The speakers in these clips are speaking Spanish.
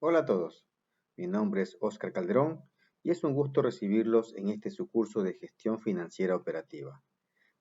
Hola a todos, mi nombre es Óscar Calderón y es un gusto recibirlos en este su curso de Gestión Financiera Operativa.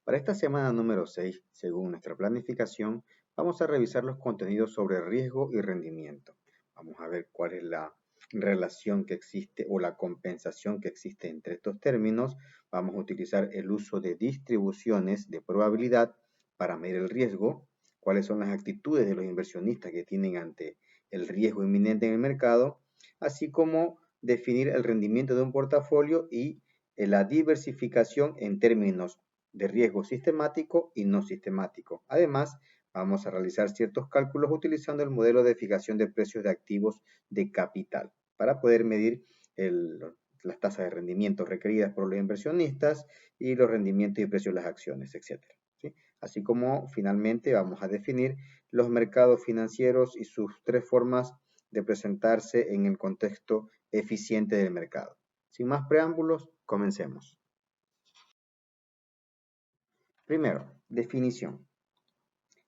Para esta semana número 6, según nuestra planificación, vamos a revisar los contenidos sobre riesgo y rendimiento. Vamos a ver cuál es la relación que existe o la compensación que existe entre estos términos. Vamos a utilizar el uso de distribuciones de probabilidad para medir el riesgo, cuáles son las actitudes de los inversionistas que tienen ante el riesgo inminente en el mercado, así como definir el rendimiento de un portafolio y la diversificación en términos de riesgo sistemático y no sistemático. Además, vamos a realizar ciertos cálculos utilizando el modelo de fijación de precios de activos de capital para poder medir las tasas de rendimiento requeridas por los inversionistas y los rendimientos y precios de las acciones, etc. ¿Sí? Así como finalmente vamos a definir los mercados financieros y sus tres formas de presentarse en el contexto eficiente del mercado. Sin más preámbulos, comencemos. Primero, definición.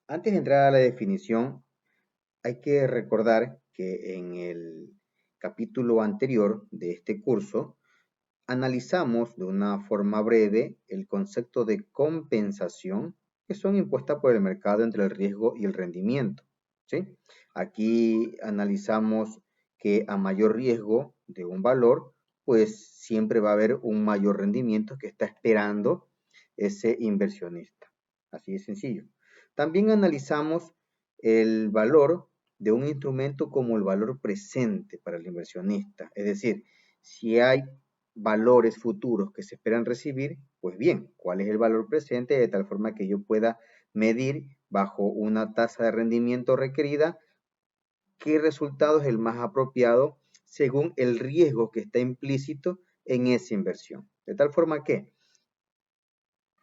Antes de entrar a la definición, hay que recordar que en el capítulo anterior de este curso analizamos de una forma breve el concepto de compensación que son impuestas por el mercado entre el riesgo y el rendimiento. ¿Sí? Aquí analizamos que a mayor riesgo de un valor, pues siempre va a haber un mayor rendimiento que está esperando ese inversionista. Así de sencillo. También analizamos el valor de un instrumento como el valor presente para el inversionista. Es decir, si hay valores futuros que se esperan recibir, pues bien, ¿cuál es el valor presente? De tal forma que yo pueda medir bajo una tasa de rendimiento requerida qué resultado es el más apropiado según el riesgo que está implícito en esa inversión. De tal forma que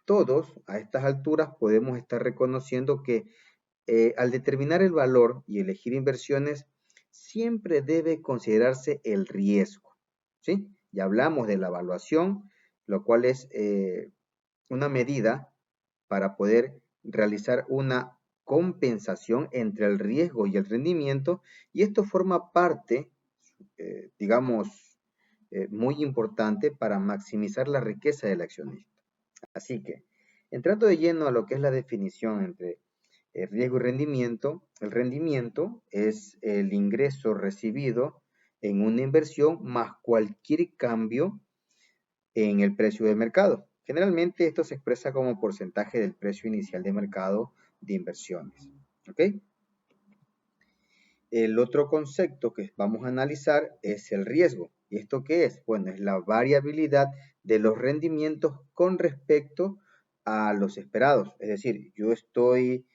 todos a estas alturas podemos estar reconociendo que al determinar el valor y elegir inversiones, siempre debe considerarse el riesgo. ¿Sí? Ya hablamos de la evaluación, lo cual es una medida para poder realizar una compensación entre el riesgo y el rendimiento, y esto forma parte, digamos, muy importante para maximizar la riqueza del accionista. Así que, entrando de lleno a lo que es la definición entre riesgo y rendimiento, el rendimiento es el ingreso recibido en una inversión más cualquier cambio en el precio de mercado. Generalmente esto se expresa como porcentaje del precio inicial de mercado de inversiones. ¿Ok? El otro concepto que vamos a analizar es el riesgo. ¿Y esto qué es? Bueno, es la variabilidad de los rendimientos con respecto a los esperados. Es decir, yo estoy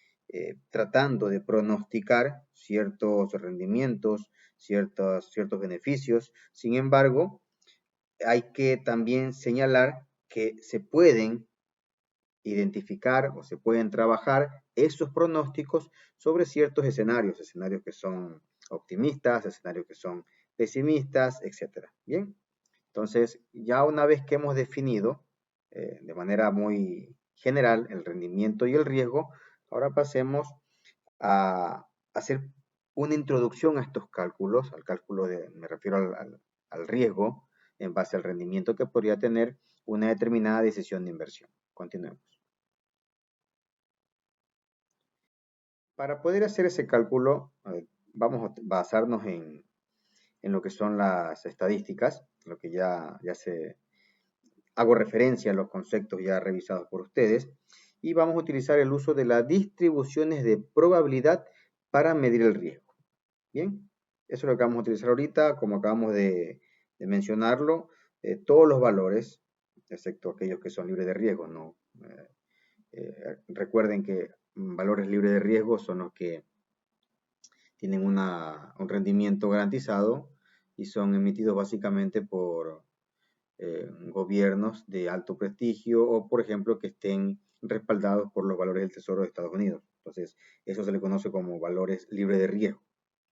tratando de pronosticar ciertos rendimientos, ciertos beneficios. Sin embargo, hay que también señalar que se pueden identificar o se pueden trabajar esos pronósticos sobre ciertos escenarios, escenarios que son optimistas, escenarios que son pesimistas, etcétera. Bien, entonces ya una vez que hemos definido de manera muy general el rendimiento y el riesgo, ahora pasemos a hacer una introducción a estos cálculos, al cálculo de, me refiero al riesgo en base al rendimiento que podría tener una determinada decisión de inversión. Continuemos. Para poder hacer ese cálculo, vamos a basarnos en lo que son las estadísticas, lo que ya se hago referencia a los conceptos ya revisados por ustedes, y vamos a utilizar el uso de las distribuciones de probabilidad para medir el riesgo. Bien, eso es lo que vamos a utilizar ahorita, como acabamos de mencionarlo, todos los valores, excepto aquellos que son libres de riesgo, ¿no? Recuerden que valores libres de riesgo son los que tienen un rendimiento garantizado y son emitidos básicamente por gobiernos de alto prestigio o, por ejemplo, que estén respaldados por los valores del Tesoro de Estados Unidos. Entonces, eso se le conoce como valores libres de riesgo.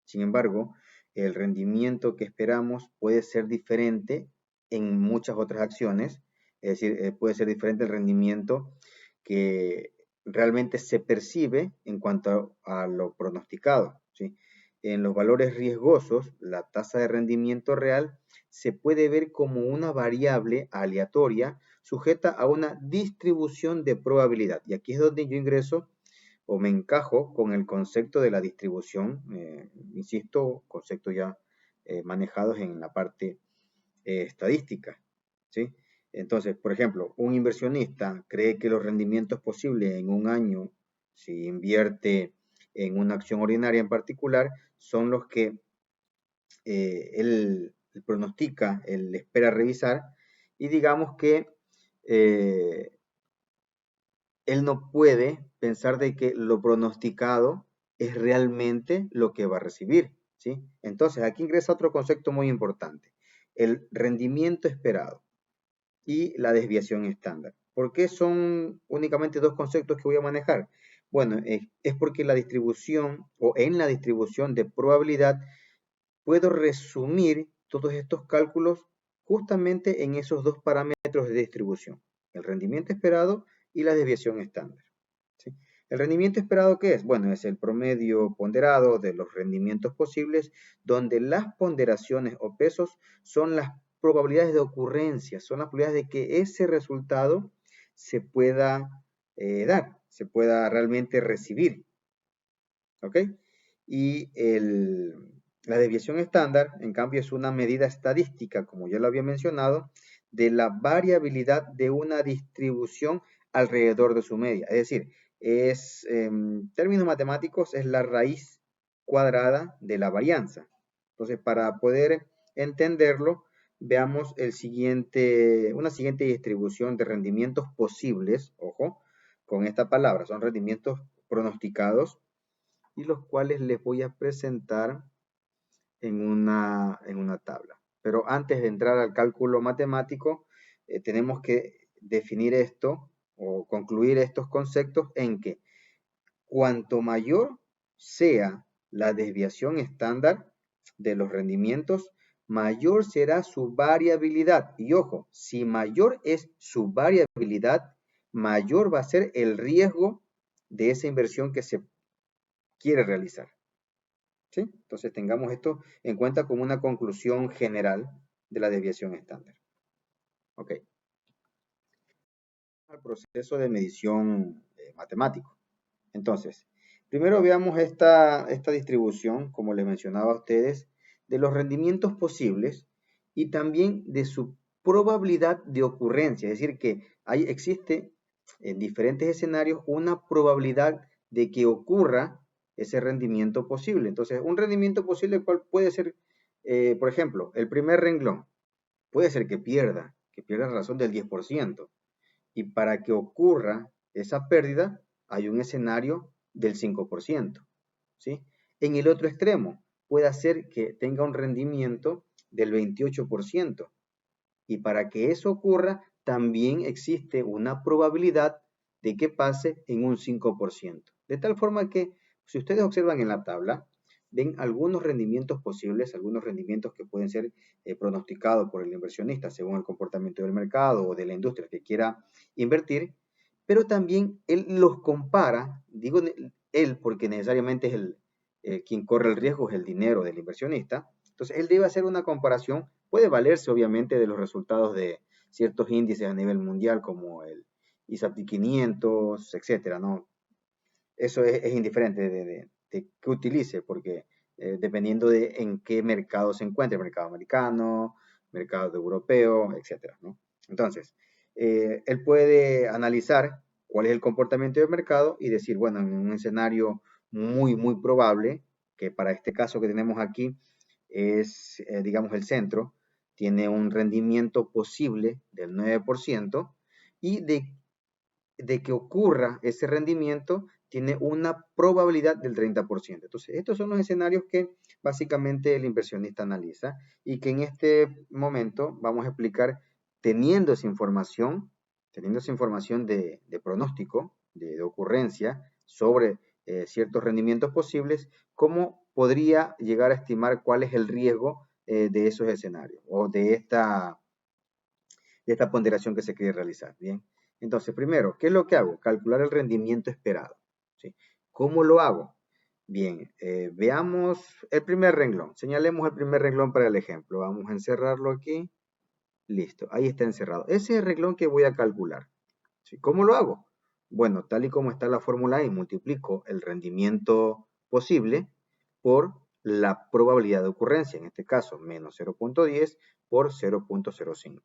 Sin embargo, el rendimiento que esperamos puede ser diferente en muchas otras acciones, es decir, puede ser diferente el rendimiento que realmente se percibe en cuanto a lo pronosticado, ¿sí? en los valores riesgosos, la tasa de rendimiento real se puede ver como una variable aleatoria sujeta a una distribución de probabilidad. Y aquí es donde yo ingreso o me encajo con el concepto de la distribución, insisto, conceptos ya manejados en la parte estadística, ¿sí? Entonces, por ejemplo, un inversionista cree que los rendimientos posibles en un año, si invierte en una acción ordinaria en particular, son los que él pronostica, él espera revisar, y digamos que eh, él no puede pensar de que lo pronosticado es realmente lo que va a recibir, ¿sí? Entonces, aquí ingresa otro concepto muy importante, el rendimiento esperado y la desviación estándar. ¿Por qué son únicamente dos conceptos que voy a manejar? Bueno, es porque la distribución o en la distribución de probabilidad puedo resumir todos estos cálculos justamente en esos dos parámetros de distribución, el rendimiento esperado y la desviación estándar, ¿sí? ¿El rendimiento esperado qué es? Bueno, es el promedio ponderado de los rendimientos posibles, donde las ponderaciones o pesos son las probabilidades de ocurrencia, son las probabilidades de que ese resultado se pueda dar, se pueda realmente recibir, ¿ok? Y la desviación estándar, en cambio, es una medida estadística, como ya lo había mencionado, de la variabilidad de una distribución alrededor de su media. Es decir, en términos matemáticos, es la raíz cuadrada de la varianza. Entonces, para poder entenderlo, veamos una siguiente distribución de rendimientos posibles, ojo, con esta palabra, son rendimientos pronosticados y los cuales les voy a presentar en una tabla. Pero antes de entrar al cálculo matemático, tenemos que definir esto o concluir estos conceptos en que cuanto mayor sea la desviación estándar de los rendimientos, mayor será su variabilidad. Y ojo, si mayor es su variabilidad, mayor va a ser el riesgo de esa inversión que se quiere realizar, ¿sí? Entonces tengamos esto en cuenta como una conclusión general de la desviación estándar. Ok. Al proceso de medición matemático. Entonces, primero veamos esta distribución, como les mencionaba a ustedes, de los rendimientos posibles y también de su probabilidad de ocurrencia. Es decir, que existe en diferentes escenarios una probabilidad de que ocurra ese rendimiento posible. Entonces, un rendimiento posible, ¿cuál puede ser? Por ejemplo, el primer renglón puede ser que pierda a razón del 10%. Y para que ocurra esa pérdida, hay un escenario del 5%, ¿sí? En el otro extremo, puede ser que tenga un rendimiento del 28%. Y para que eso ocurra, también existe una probabilidad de que pase en un 5%. De tal forma que, si ustedes observan en la tabla, ven algunos rendimientos posibles, algunos rendimientos que pueden ser pronosticados por el inversionista según el comportamiento del mercado o de la industria que quiera invertir, pero también él los compara, digo él porque necesariamente es quien corre el riesgo, es el dinero del inversionista. Entonces, él debe hacer una comparación, puede valerse obviamente de los resultados de ciertos índices a nivel mundial como el ISAP 500, etcétera, ¿no? Eso es indiferente de qué utilice, porque dependiendo de en qué mercado se encuentre, mercado americano, mercado europeo, etcétera, ¿no? Entonces, él puede analizar cuál es el comportamiento del mercado y decir, bueno, en un escenario muy probable, que para este caso que tenemos aquí es, digamos, el centro, tiene un rendimiento posible del 9% y de que ocurra ese rendimiento tiene una probabilidad del 30%. Entonces, estos son los escenarios que básicamente el inversionista analiza y que en este momento vamos a explicar teniendo esa información, de pronóstico, de ocurrencia sobre ciertos rendimientos posibles, cómo podría llegar a estimar cuál es el riesgo de esos escenarios o de esta ponderación que se quiere realizar. Bien. Entonces, primero, ¿qué es lo que hago? Calcular el rendimiento esperado, ¿sí? ¿Cómo lo hago? Bien, veamos el primer renglón. Señalemos el primer renglón para el ejemplo. Vamos a encerrarlo aquí. Listo, ahí está encerrado. Ese es el renglón que voy a calcular. ¿Sí? ¿Cómo lo hago? Bueno, tal y como está la fórmula ahí, multiplico el rendimiento posible por la probabilidad de ocurrencia, en este caso menos 0.10 por 0.05.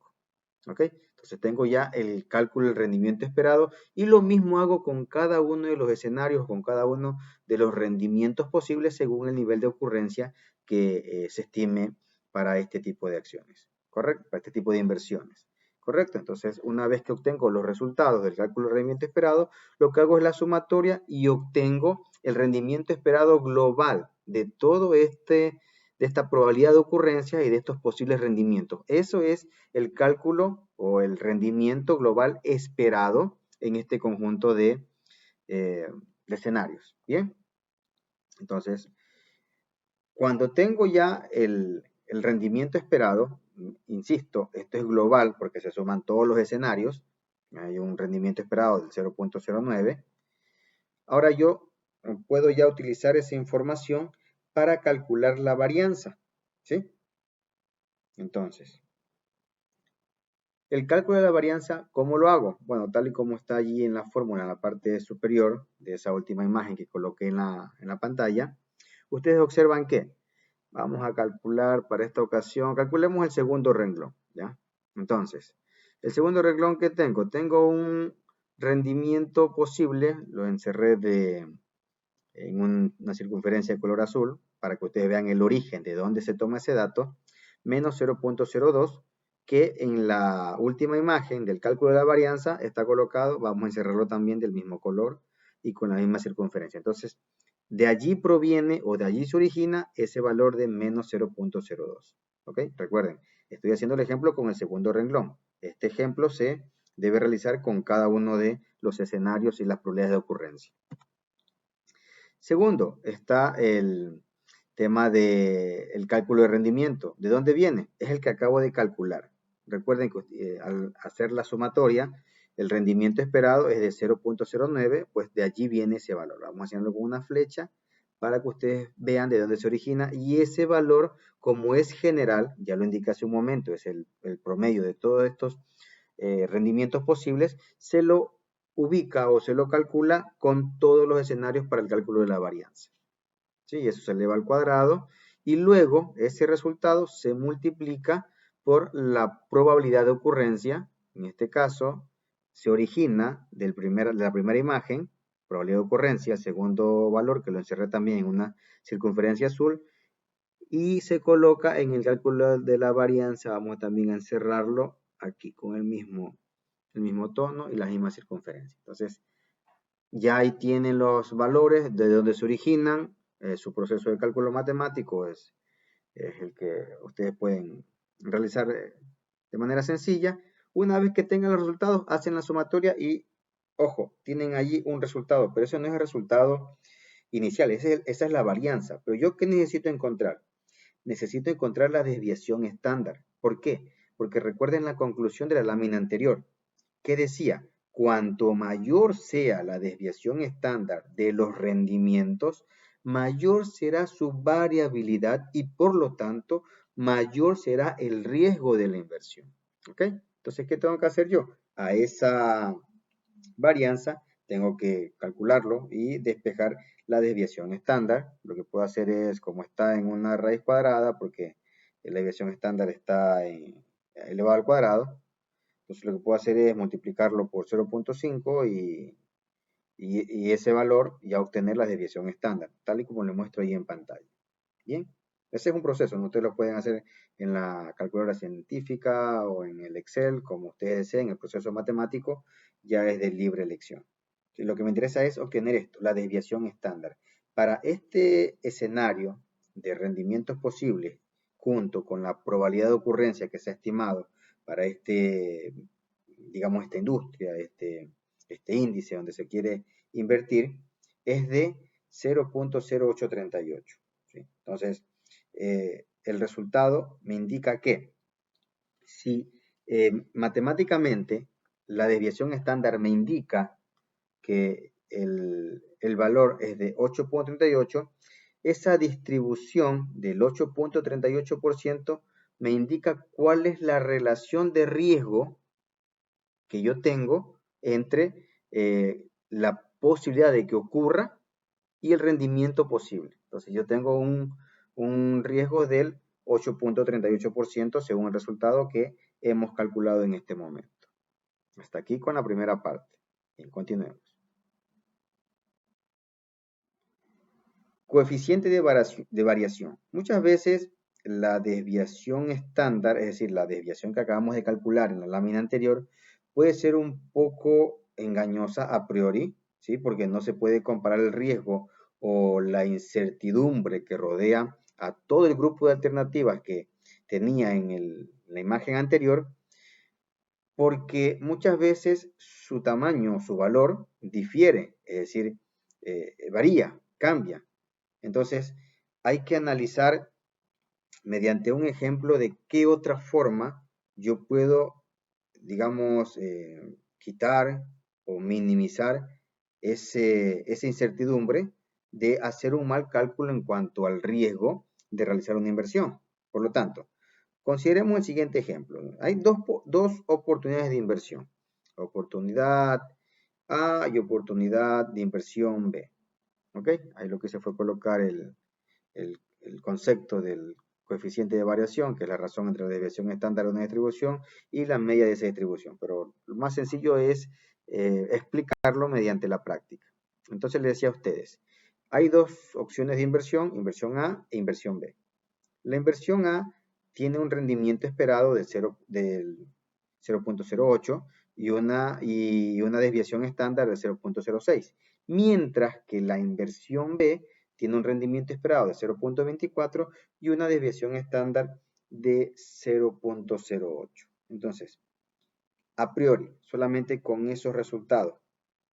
¿Ok? Entonces tengo ya el cálculo del rendimiento esperado y lo mismo hago con cada uno de los escenarios, con cada uno de los rendimientos posibles según el nivel de ocurrencia que se estime para este tipo de acciones, ¿correcto? Para este tipo de inversiones. ¿Correcto? Entonces, una vez que obtengo los resultados del cálculo del rendimiento esperado, lo que hago es la sumatoria y obtengo el rendimiento esperado global de de esta probabilidad de ocurrencia y de estos posibles rendimientos. Eso es el cálculo o el rendimiento global esperado en este conjunto de escenarios. Bien, entonces, cuando tengo ya el rendimiento esperado, insisto, esto es global porque se suman todos los escenarios, hay un rendimiento esperado del 0.09, ahora yo puedo ya utilizar esa información para calcular la varianza, ¿sí? Entonces, el cálculo de la varianza, ¿cómo lo hago? Bueno, tal y como está allí en la fórmula, en la parte superior de esa última imagen que coloqué en la pantalla, ustedes observan que vamos a calcular para esta ocasión, calculemos el segundo renglón, ¿ya? Entonces, el segundo renglón que tengo un rendimiento posible, lo encerré en una circunferencia de color azul, para que ustedes vean el origen de dónde se toma ese dato, menos 0.02, que en la última imagen del cálculo de la varianza está colocado, vamos a encerrarlo también del mismo color y con la misma circunferencia. Entonces, de allí proviene o de allí se origina ese valor de menos 0.02. ¿Ok? Recuerden, estoy haciendo el ejemplo con el segundo renglón. Este ejemplo se debe realizar con cada uno de los escenarios y las probabilidades de ocurrencia. Segundo, está el tema del cálculo de rendimiento. ¿De dónde viene? Es el que acabo de calcular. Recuerden que al hacer la sumatoria, el rendimiento esperado es de 0.09, pues de allí viene ese valor. Vamos haciendo con una flecha para que ustedes vean de dónde se origina y ese valor, como es general, ya lo indiqué hace un momento, es el promedio de todos estos rendimientos posibles, se lo ubica o se lo calcula con todos los escenarios para el cálculo de la varianza. ¿Sí? Eso se eleva al cuadrado y luego ese resultado se multiplica por la probabilidad de ocurrencia. En este caso, se origina de la primera imagen, probabilidad de ocurrencia, el segundo valor que lo encerré también en una circunferencia azul, y se coloca en el cálculo de la varianza. Vamos también a encerrarlo aquí con el mismo tono y la misma circunferencia. Entonces, ya ahí tienen los valores de donde se originan. Su proceso de cálculo matemático es el que ustedes pueden realizar de manera sencilla. Una vez que tengan los resultados, hacen la sumatoria y, ojo, tienen allí un resultado, pero ese no es el resultado inicial, esa es la varianza. Pero yo, ¿qué necesito encontrar? Necesito encontrar la desviación estándar. ¿Por qué? Porque recuerden la conclusión de la lámina anterior, que decía, cuanto mayor sea la desviación estándar de los rendimientos, mayor será su variabilidad y por lo tanto mayor será el riesgo de la inversión. ¿Ok? Entonces, ¿qué tengo que hacer yo? A esa varianza tengo que calcularlo y despejar la desviación estándar. Lo que puedo hacer es, como está en una raíz cuadrada, porque la desviación estándar está elevado al cuadrado, entonces lo que puedo hacer es multiplicarlo por 0.5 y ese valor ya obtener la desviación estándar, tal y como lo muestro ahí en pantalla. Bien, ese es un proceso, ¿no? Ustedes lo pueden hacer en la calculadora científica o en el Excel, como ustedes deseen. El proceso matemático ya es de libre elección. Y lo que me interesa es obtener esto, la desviación estándar. Para este escenario de rendimientos posibles, junto con la probabilidad de ocurrencia que se ha estimado para digamos, esta industria, este índice donde se quiere invertir, es de 0.0838. ¿Sí? Entonces, el resultado me indica que si matemáticamente la desviación estándar me indica que el valor es de 8.38, esa distribución del 8.38% me indica cuál es la relación de riesgo que yo tengo entre la posibilidad de que ocurra y el rendimiento posible. Entonces yo tengo un riesgo del 8.38% según el resultado que hemos calculado en este momento. Hasta aquí con la primera parte. Bien, continuemos. Coeficiente de variación. Muchas veces la desviación estándar, es decir, la desviación que acabamos de calcular en la lámina anterior, puede ser un poco engañosa a priori, ¿sí? Porque no se puede comparar el riesgo o la incertidumbre que rodea a todo el grupo de alternativas que tenía en la imagen anterior, porque muchas veces su tamaño, su valor difiere, es decir, varía, cambia. Entonces, hay que analizar mediante un ejemplo de qué otra forma yo puedo, digamos, quitar o minimizar esa incertidumbre de hacer un mal cálculo en cuanto al riesgo de realizar una inversión. Por lo tanto, consideremos el siguiente ejemplo. Hay dos oportunidades de inversión. Oportunidad A y oportunidad de inversión B. ¿Ok? Ahí lo que hice fue colocar el concepto del coeficiente de variación, que es la razón entre la desviación estándar de una distribución y la media de esa distribución. Pero lo más sencillo es explicarlo mediante la práctica. Entonces les decía a ustedes, hay dos opciones de inversión A e inversión B. La inversión A tiene un rendimiento esperado del 0.08 y una desviación estándar de 0.06, mientras que la inversión B tiene un rendimiento esperado de 0.24 y una desviación estándar de 0.08. Entonces, a priori, solamente con esos resultados,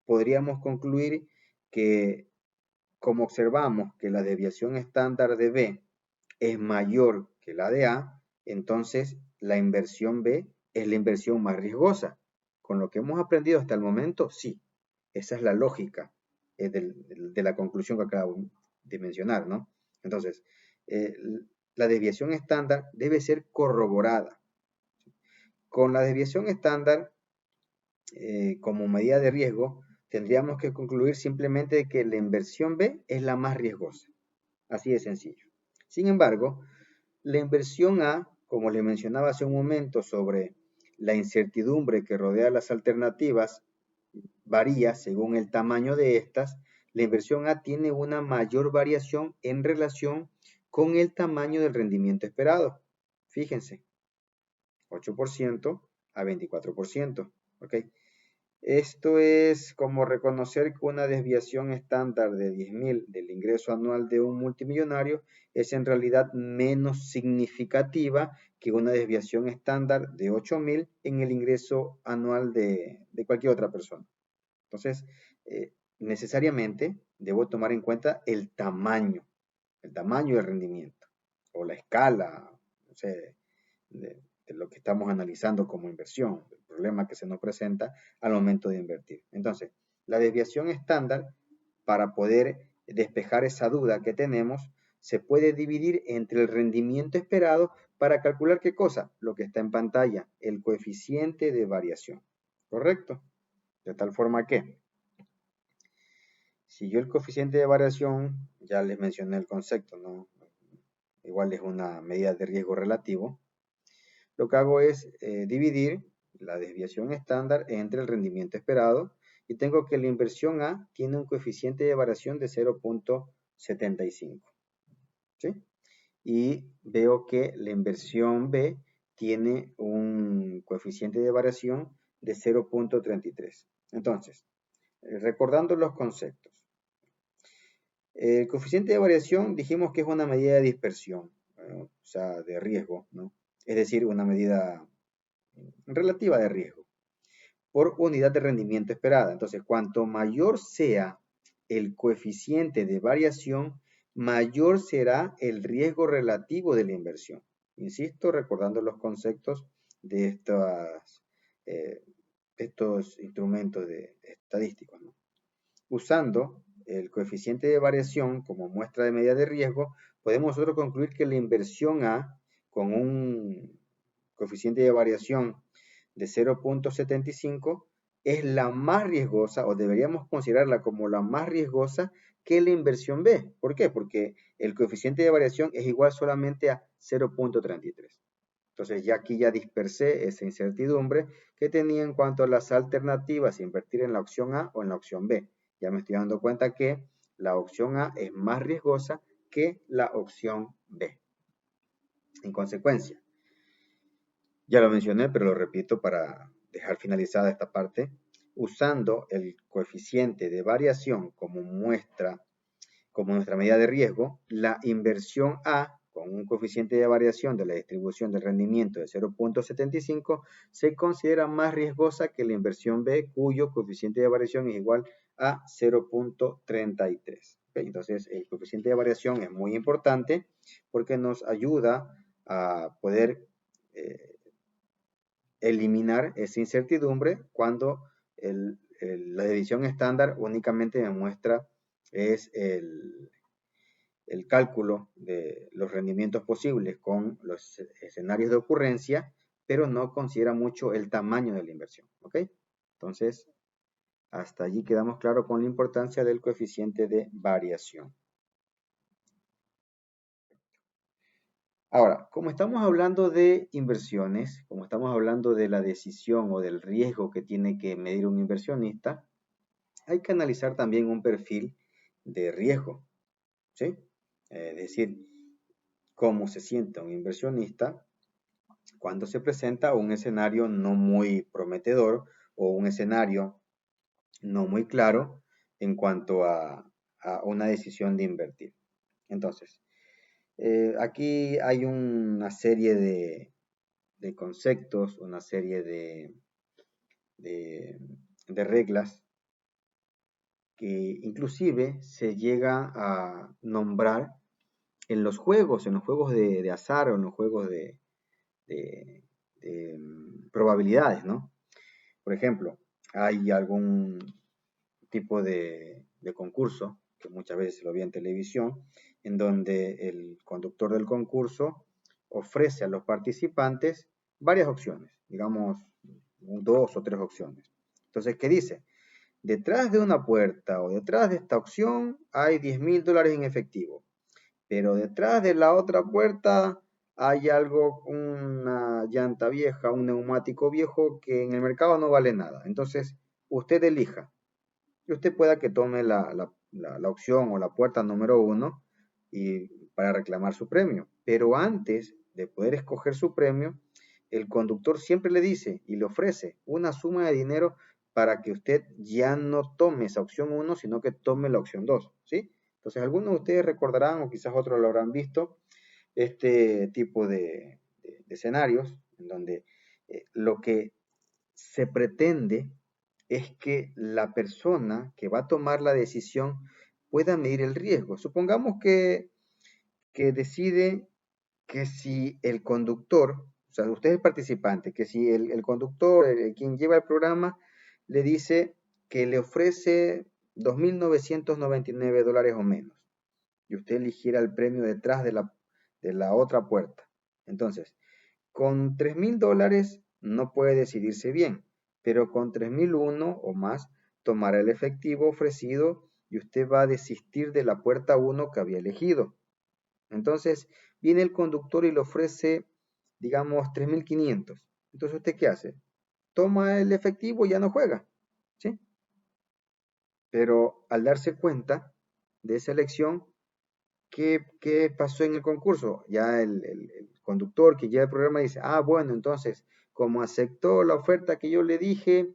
podríamos concluir que, como observamos que la desviación estándar de B es mayor que la de A, entonces la inversión B es la inversión más riesgosa. Con lo que hemos aprendido hasta el momento, sí, esa es la lógica de la conclusión que acabo de mencionar, ¿no? Entonces, eh, la desviación estándar debe ser corroborada. Con la desviación estándar como medida de riesgo, tendríamos que concluir simplemente que la inversión B es la más riesgosa. Así de sencillo. Sin embargo, la inversión A, como le mencionaba hace un momento sobre la incertidumbre que rodea las alternativas, varía según el tamaño de estas. La inversión A tiene una mayor variación en relación con el tamaño del rendimiento esperado. Fíjense, 8% a 24%. ¿Ok? Esto es como reconocer que una desviación estándar de 10.000 del ingreso anual de un multimillonario es en realidad menos significativa que una desviación estándar de 8.000 en el ingreso anual de cualquier otra persona. Entonces, necesariamente debo tomar en cuenta el tamaño del rendimiento o la escala, no sé, de lo que estamos analizando como inversión, el problema que se nos presenta al momento de invertir. Entonces, la desviación estándar, para poder despejar esa duda que tenemos, se puede dividir entre el rendimiento esperado para calcular qué cosa, lo que está en pantalla, el coeficiente de variación. ¿Correcto? De tal forma que, si yo el coeficiente de variación, ya les mencioné el concepto, ¿no? Igual es una medida de riesgo relativo, lo que hago es dividir la desviación estándar entre el rendimiento esperado y tengo que la inversión A tiene un coeficiente de variación de 0.75. ¿Sí? Y veo que la inversión B tiene un coeficiente de variación de 0.33. Entonces, recordando los conceptos. El coeficiente de variación dijimos que es una medida de dispersión, o sea, de riesgo, ¿no? Es decir, una medida relativa de riesgo por unidad de rendimiento esperada. Entonces, cuanto mayor sea el coeficiente de variación, mayor será el riesgo relativo de la inversión. Insisto, recordando los conceptos de estos instrumentos estadísticos, ¿no? usando el coeficiente de variación como muestra de medida de riesgo, podemos nosotros concluir que la inversión A con un coeficiente de variación de 0.75 es la más riesgosa, o deberíamos considerarla como la más riesgosa que la inversión B. ¿Por qué? Porque el coeficiente de variación es igual solamente a 0.33. Entonces ya aquí ya dispersé esa incertidumbre que tenía en cuanto a las alternativas, invertir en la opción A o en la opción B. Ya me estoy dando cuenta que la opción A es más riesgosa que la opción B. En consecuencia, ya lo mencioné, pero lo repito para dejar finalizada esta parte, usando el coeficiente de variación como muestra, como nuestra medida de riesgo, la inversión A con un coeficiente de variación de la distribución del rendimiento de 0.75 se considera más riesgosa que la inversión B, cuyo coeficiente de variación es igual a 0.33. ¿Okay? Entonces, el coeficiente de variación es muy importante porque nos ayuda a poder eliminar esa incertidumbre cuando la división estándar únicamente me muestra es el cálculo de los rendimientos posibles con los escenarios de ocurrencia, pero no considera mucho el tamaño de la inversión. ¿Ok? Entonces, hasta allí quedamos claros con la importancia del coeficiente de variación. Ahora, como estamos hablando de inversiones, como estamos hablando de la decisión o del riesgo que tiene que medir un inversionista, hay que analizar también un perfil de riesgo, ¿sí? Es decir, cómo se siente un inversionista cuando se presenta un escenario no muy prometedor o un escenario no muy claro en cuanto a una decisión de invertir. Entonces, aquí hay una serie de conceptos, una serie de reglas que inclusive se llega a nombrar en los juegos de azar o en los juegos de probabilidades, ¿no? Por ejemplo, hay algún tipo de concurso, que muchas veces lo vi en televisión, en donde el conductor del concurso ofrece a los participantes varias opciones, digamos dos o tres opciones. Entonces, ¿qué dice? Detrás de una puerta o detrás de esta opción hay $10,000 en efectivo, pero detrás de la otra puerta hay algo, una llanta vieja, un neumático viejo que en el mercado no vale nada. Entonces, usted elija y usted pueda que tome la opción o la puerta número uno y para reclamar su premio. Pero antes de poder escoger su premio, el conductor siempre le dice y le ofrece una suma de dinero para que usted ya no tome esa opción uno, sino que tome la opción 2, ¿sí? Entonces, algunos de ustedes recordarán, o quizás otros lo habrán visto, este tipo de escenarios en donde lo que se pretende es que la persona que va a tomar la decisión pueda medir el riesgo. Supongamos que decide que si el conductor, o sea, usted es participante, que si el conductor, quien lleva el programa, le dice que le ofrece $2,999 o menos, y usted eligiera el premio detrás de la otra puerta. Entonces, con $3,000 no puede decidirse bien, pero con 3,001 o más tomará el efectivo ofrecido y usted va a desistir de la puerta 1 que había elegido. Entonces, viene el conductor y le ofrece, digamos, 3,500. Entonces, ¿usted qué hace? Toma el efectivo y ya no juega, ¿sí? Pero al darse cuenta de esa elección, ¿qué pasó en el concurso? Ya el conductor que lleva el programa dice, ah, bueno, entonces, como aceptó la oferta que yo le dije,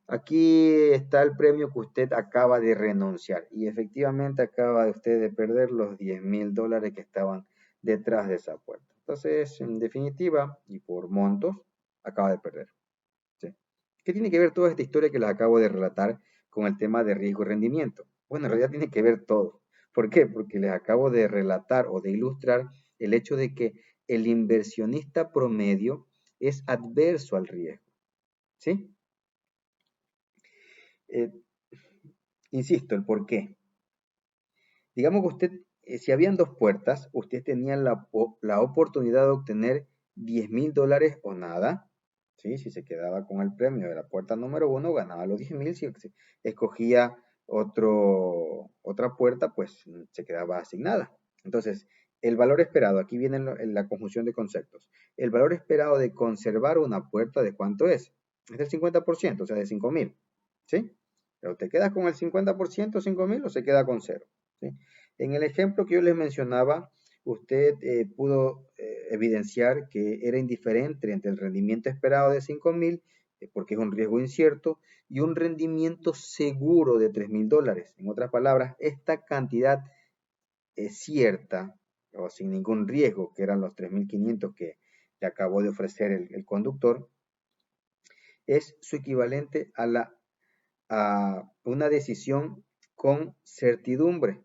aquí está el premio que usted acaba de renunciar. Y efectivamente acaba usted de perder los $10,000 que estaban detrás de esa puerta. Entonces, en definitiva, y por montos, acaba de perder. ¿Sí? ¿Qué tiene que ver toda esta historia que les acabo de relatar con el tema de riesgo y rendimiento? Bueno, en realidad tiene que ver todo. ¿Por qué? Porque les acabo de relatar o de ilustrar el hecho de que el inversionista promedio es adverso al riesgo. ¿Sí? Eh, Insisto, el por qué. Digamos que usted, si habían dos puertas, usted tenía la oportunidad de obtener $10,000 o nada. ¿Sí? Si se quedaba con el premio de la puerta número 1, ganaba los 10,000. Si escogía otra puerta, pues se quedaba asignada. Entonces, el valor esperado, aquí viene la conjunción de conceptos. El valor esperado de conservar una puerta, ¿de cuánto es? Es del 50%, o sea, de 5,000. ¿Sí? Pero te quedas con el 50%, 5,000, o se queda con cero. ¿Sí? En el ejemplo que yo les mencionaba, usted pudo evidenciar que era indiferente entre el rendimiento esperado de 5,000, porque es un riesgo incierto, y un rendimiento seguro de $3,000. En otras palabras, esta cantidad es cierta o sin ningún riesgo, que eran los 3,500 que le acabó de ofrecer el conductor, es su equivalente a una decisión con certidumbre.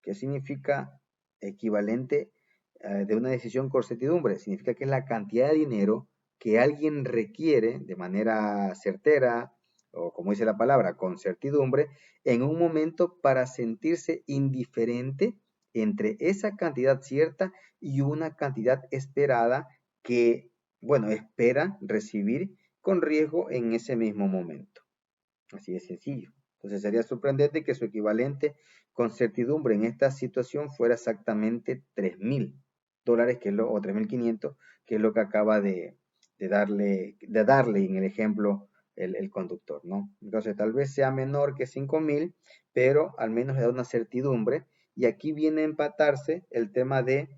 ¿Qué significa equivalente de una decisión con certidumbre? Significa que es la cantidad de dinero que alguien requiere de manera certera, o como dice la palabra, con certidumbre, en un momento para sentirse indiferente entre esa cantidad cierta y una cantidad esperada que, bueno, espera recibir con riesgo en ese mismo momento. Así de sencillo. Entonces sería sorprendente que su equivalente con certidumbre en esta situación fuera exactamente $3,000, o 3,500, que es lo que acaba de darle en el ejemplo el conductor, ¿no? Entonces tal vez sea menor que 5,000, pero al menos le da una certidumbre. Y aquí viene a empatarse el tema de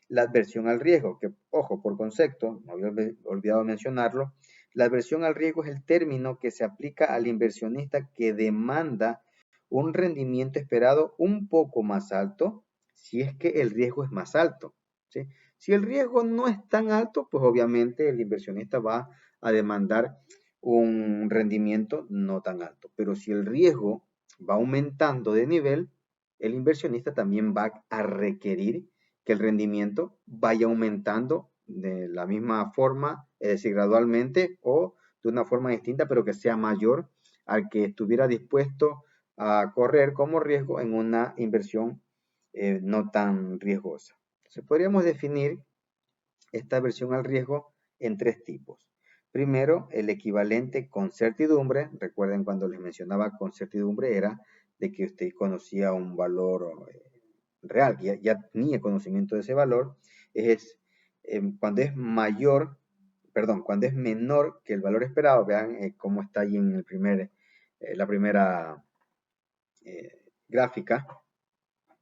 la adversión al riesgo, que, ojo, por concepto, no había olvidado mencionarlo, la adversión al riesgo es el término que se aplica al inversionista que demanda un rendimiento esperado un poco más alto si es que el riesgo es más alto, ¿sí? Si el riesgo no es tan alto, pues obviamente el inversionista va a demandar un rendimiento no tan alto. Pero si el riesgo va aumentando de nivel, el inversionista también va a requerir que el rendimiento vaya aumentando de la misma forma, es decir, gradualmente o de una forma distinta, pero que sea mayor al que estuviera dispuesto a correr como riesgo en una inversión no tan riesgosa. Entonces, podríamos definir esta versión al riesgo en tres tipos. Primero, el equivalente con certidumbre. Recuerden cuando les mencionaba con certidumbre era de que usted conocía un valor real, que ya tenía conocimiento de ese valor. Es cuando es mayor, perdón, cuando es menor que el valor esperado. Vean cómo está ahí en la primera gráfica.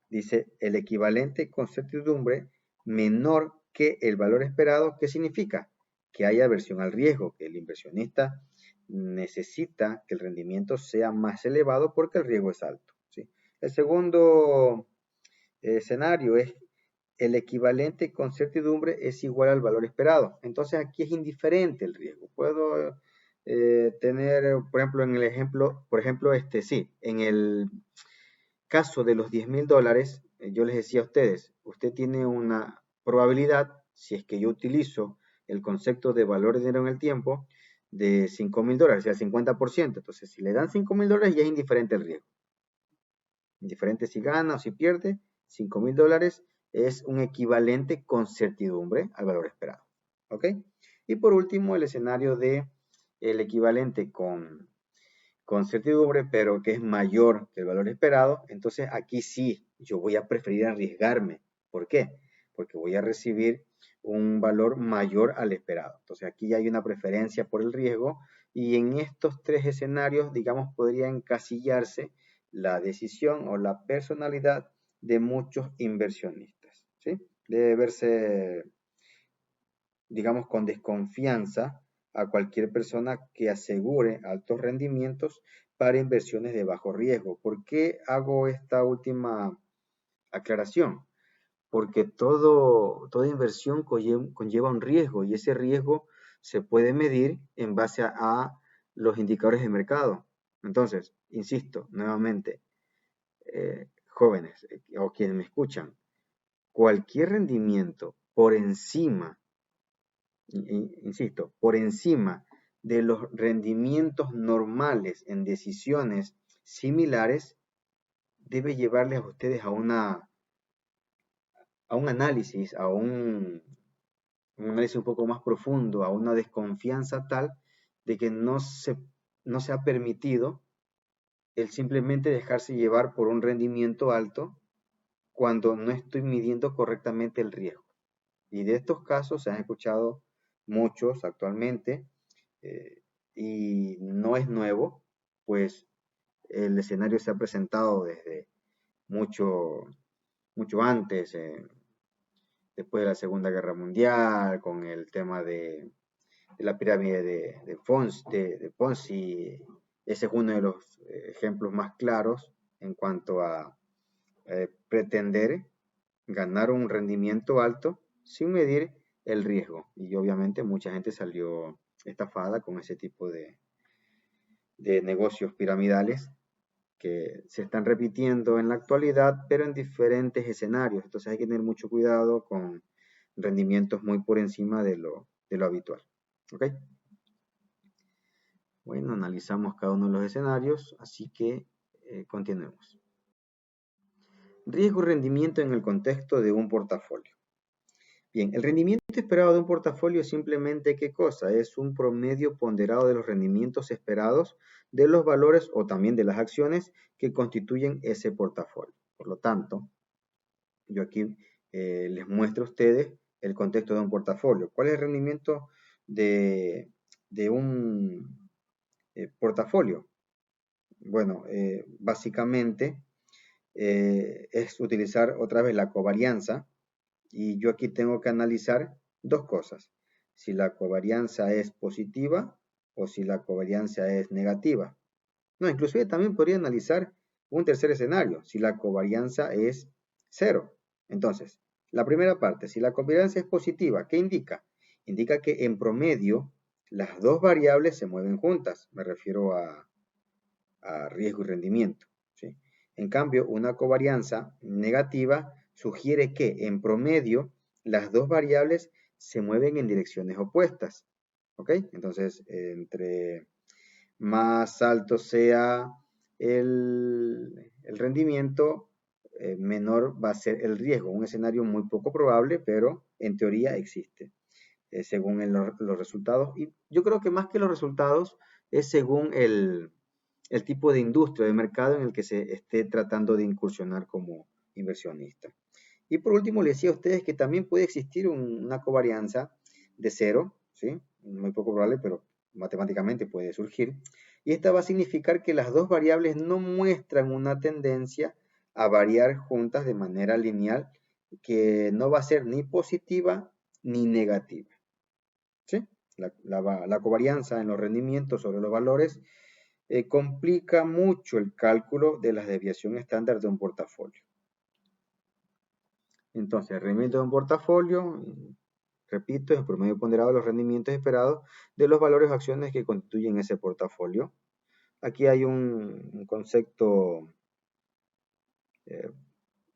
Dice el equivalente con certidumbre menor que el valor esperado. ¿Qué significa? Que hay aversión al riesgo, que el inversionista necesita que el rendimiento sea más elevado porque el riesgo es alto, ¿sí? El segundo escenario es el equivalente con certidumbre es igual al valor esperado. Entonces aquí es indiferente el riesgo. Puedo tener, por ejemplo, en el ejemplo, sí, en el caso de los $10,000, yo les decía a ustedes, usted tiene una probabilidad, si es que yo utilizo el concepto de valor de dinero en el tiempo, de $5,000, o sea, el 50%. Entonces, si le dan $5,000, ya es indiferente el riesgo. Indiferente si gana o si pierde, $5,000 es un equivalente con certidumbre al valor esperado. ¿Ok? Y por último, el escenario de el equivalente con certidumbre, pero que es mayor que el valor esperado. Entonces aquí sí, yo voy a preferir arriesgarme. ¿Por qué? Porque voy a recibir un valor mayor al esperado. Entonces aquí ya hay una preferencia por el riesgo, y en estos tres escenarios, digamos, podría encasillarse la decisión o la personalidad de muchos inversionistas, ¿sí? Debe verse, digamos, con desconfianza a cualquier persona que asegure altos rendimientos para inversiones de bajo riesgo. ¿Por qué hago esta última aclaración? Porque toda inversión conlleva un riesgo, y ese riesgo se puede medir en base a los indicadores de mercado. Entonces, insisto nuevamente, jóvenes o quienes me escuchan, cualquier rendimiento por encima, insisto, por encima de los rendimientos normales en decisiones similares debe llevarles a ustedes a un análisis, un análisis un poco más profundo, a una desconfianza tal de que no se ha permitido el simplemente dejarse llevar por un rendimiento alto cuando no estoy midiendo correctamente el riesgo. Y de estos casos se han escuchado muchos actualmente, eh, y no es nuevo, pues el escenario se ha presentado desde mucho, mucho antes, después de la Segunda Guerra Mundial, con el tema de la pirámide de Ponzi. Ese es uno de los ejemplos más claros en cuanto a pretender ganar un rendimiento alto sin medir el riesgo. Y obviamente mucha gente salió estafada con ese tipo de negocios piramidales que se están repitiendo en la actualidad, pero en diferentes escenarios. Entonces hay que tener mucho cuidado con rendimientos muy por encima de lo habitual. ¿Ok? Bueno, analizamos cada uno de los escenarios, así que continuemos. Riesgo y rendimiento en el contexto de un portafolio. Bien, el rendimiento esperado de un portafolio es simplemente ¿qué cosa? Es un promedio ponderado de los rendimientos esperados de los valores o también de las acciones que constituyen ese portafolio. Por lo tanto, yo aquí les muestro a ustedes el contexto de un portafolio. ¿Cuál es el rendimiento de un portafolio? Bueno, básicamente es utilizar otra vez la covarianza, y yo aquí tengo que analizar dos cosas: si la covarianza es positiva o si la covarianza es negativa. No, inclusive también podría analizar un tercer escenario, si la covarianza es cero. Entonces, la primera parte, si la covarianza es positiva, ¿qué indica? Indica que en promedio las dos variables se mueven juntas. Me refiero a riesgo y rendimiento, ¿sí? En cambio, una covarianza negativa sugiere que en promedio las dos variables se mueven en direcciones opuestas. ¿Ok? Entonces, entre más alto sea el rendimiento, menor va a ser el riesgo. Un escenario muy poco probable, pero en teoría existe, según los resultados. Y yo creo que más que los resultados es según el tipo de industria, de mercado en el que se esté tratando de incursionar como inversionista. Y por último, les decía a ustedes que también puede existir una covarianza de cero, ¿sí? Muy poco probable, pero matemáticamente puede surgir. Y esta va a significar que las dos variables no muestran una tendencia a variar juntas de manera lineal, que no va a ser ni positiva ni negativa, ¿sí? La covarianza en los rendimientos sobre los valores complica mucho el cálculo de la desviación estándar de un portafolio. Entonces, el rendimiento de un portafolio, repito, es el promedio ponderado de los rendimientos esperados de los valores o acciones que constituyen ese portafolio. Aquí hay un concepto eh,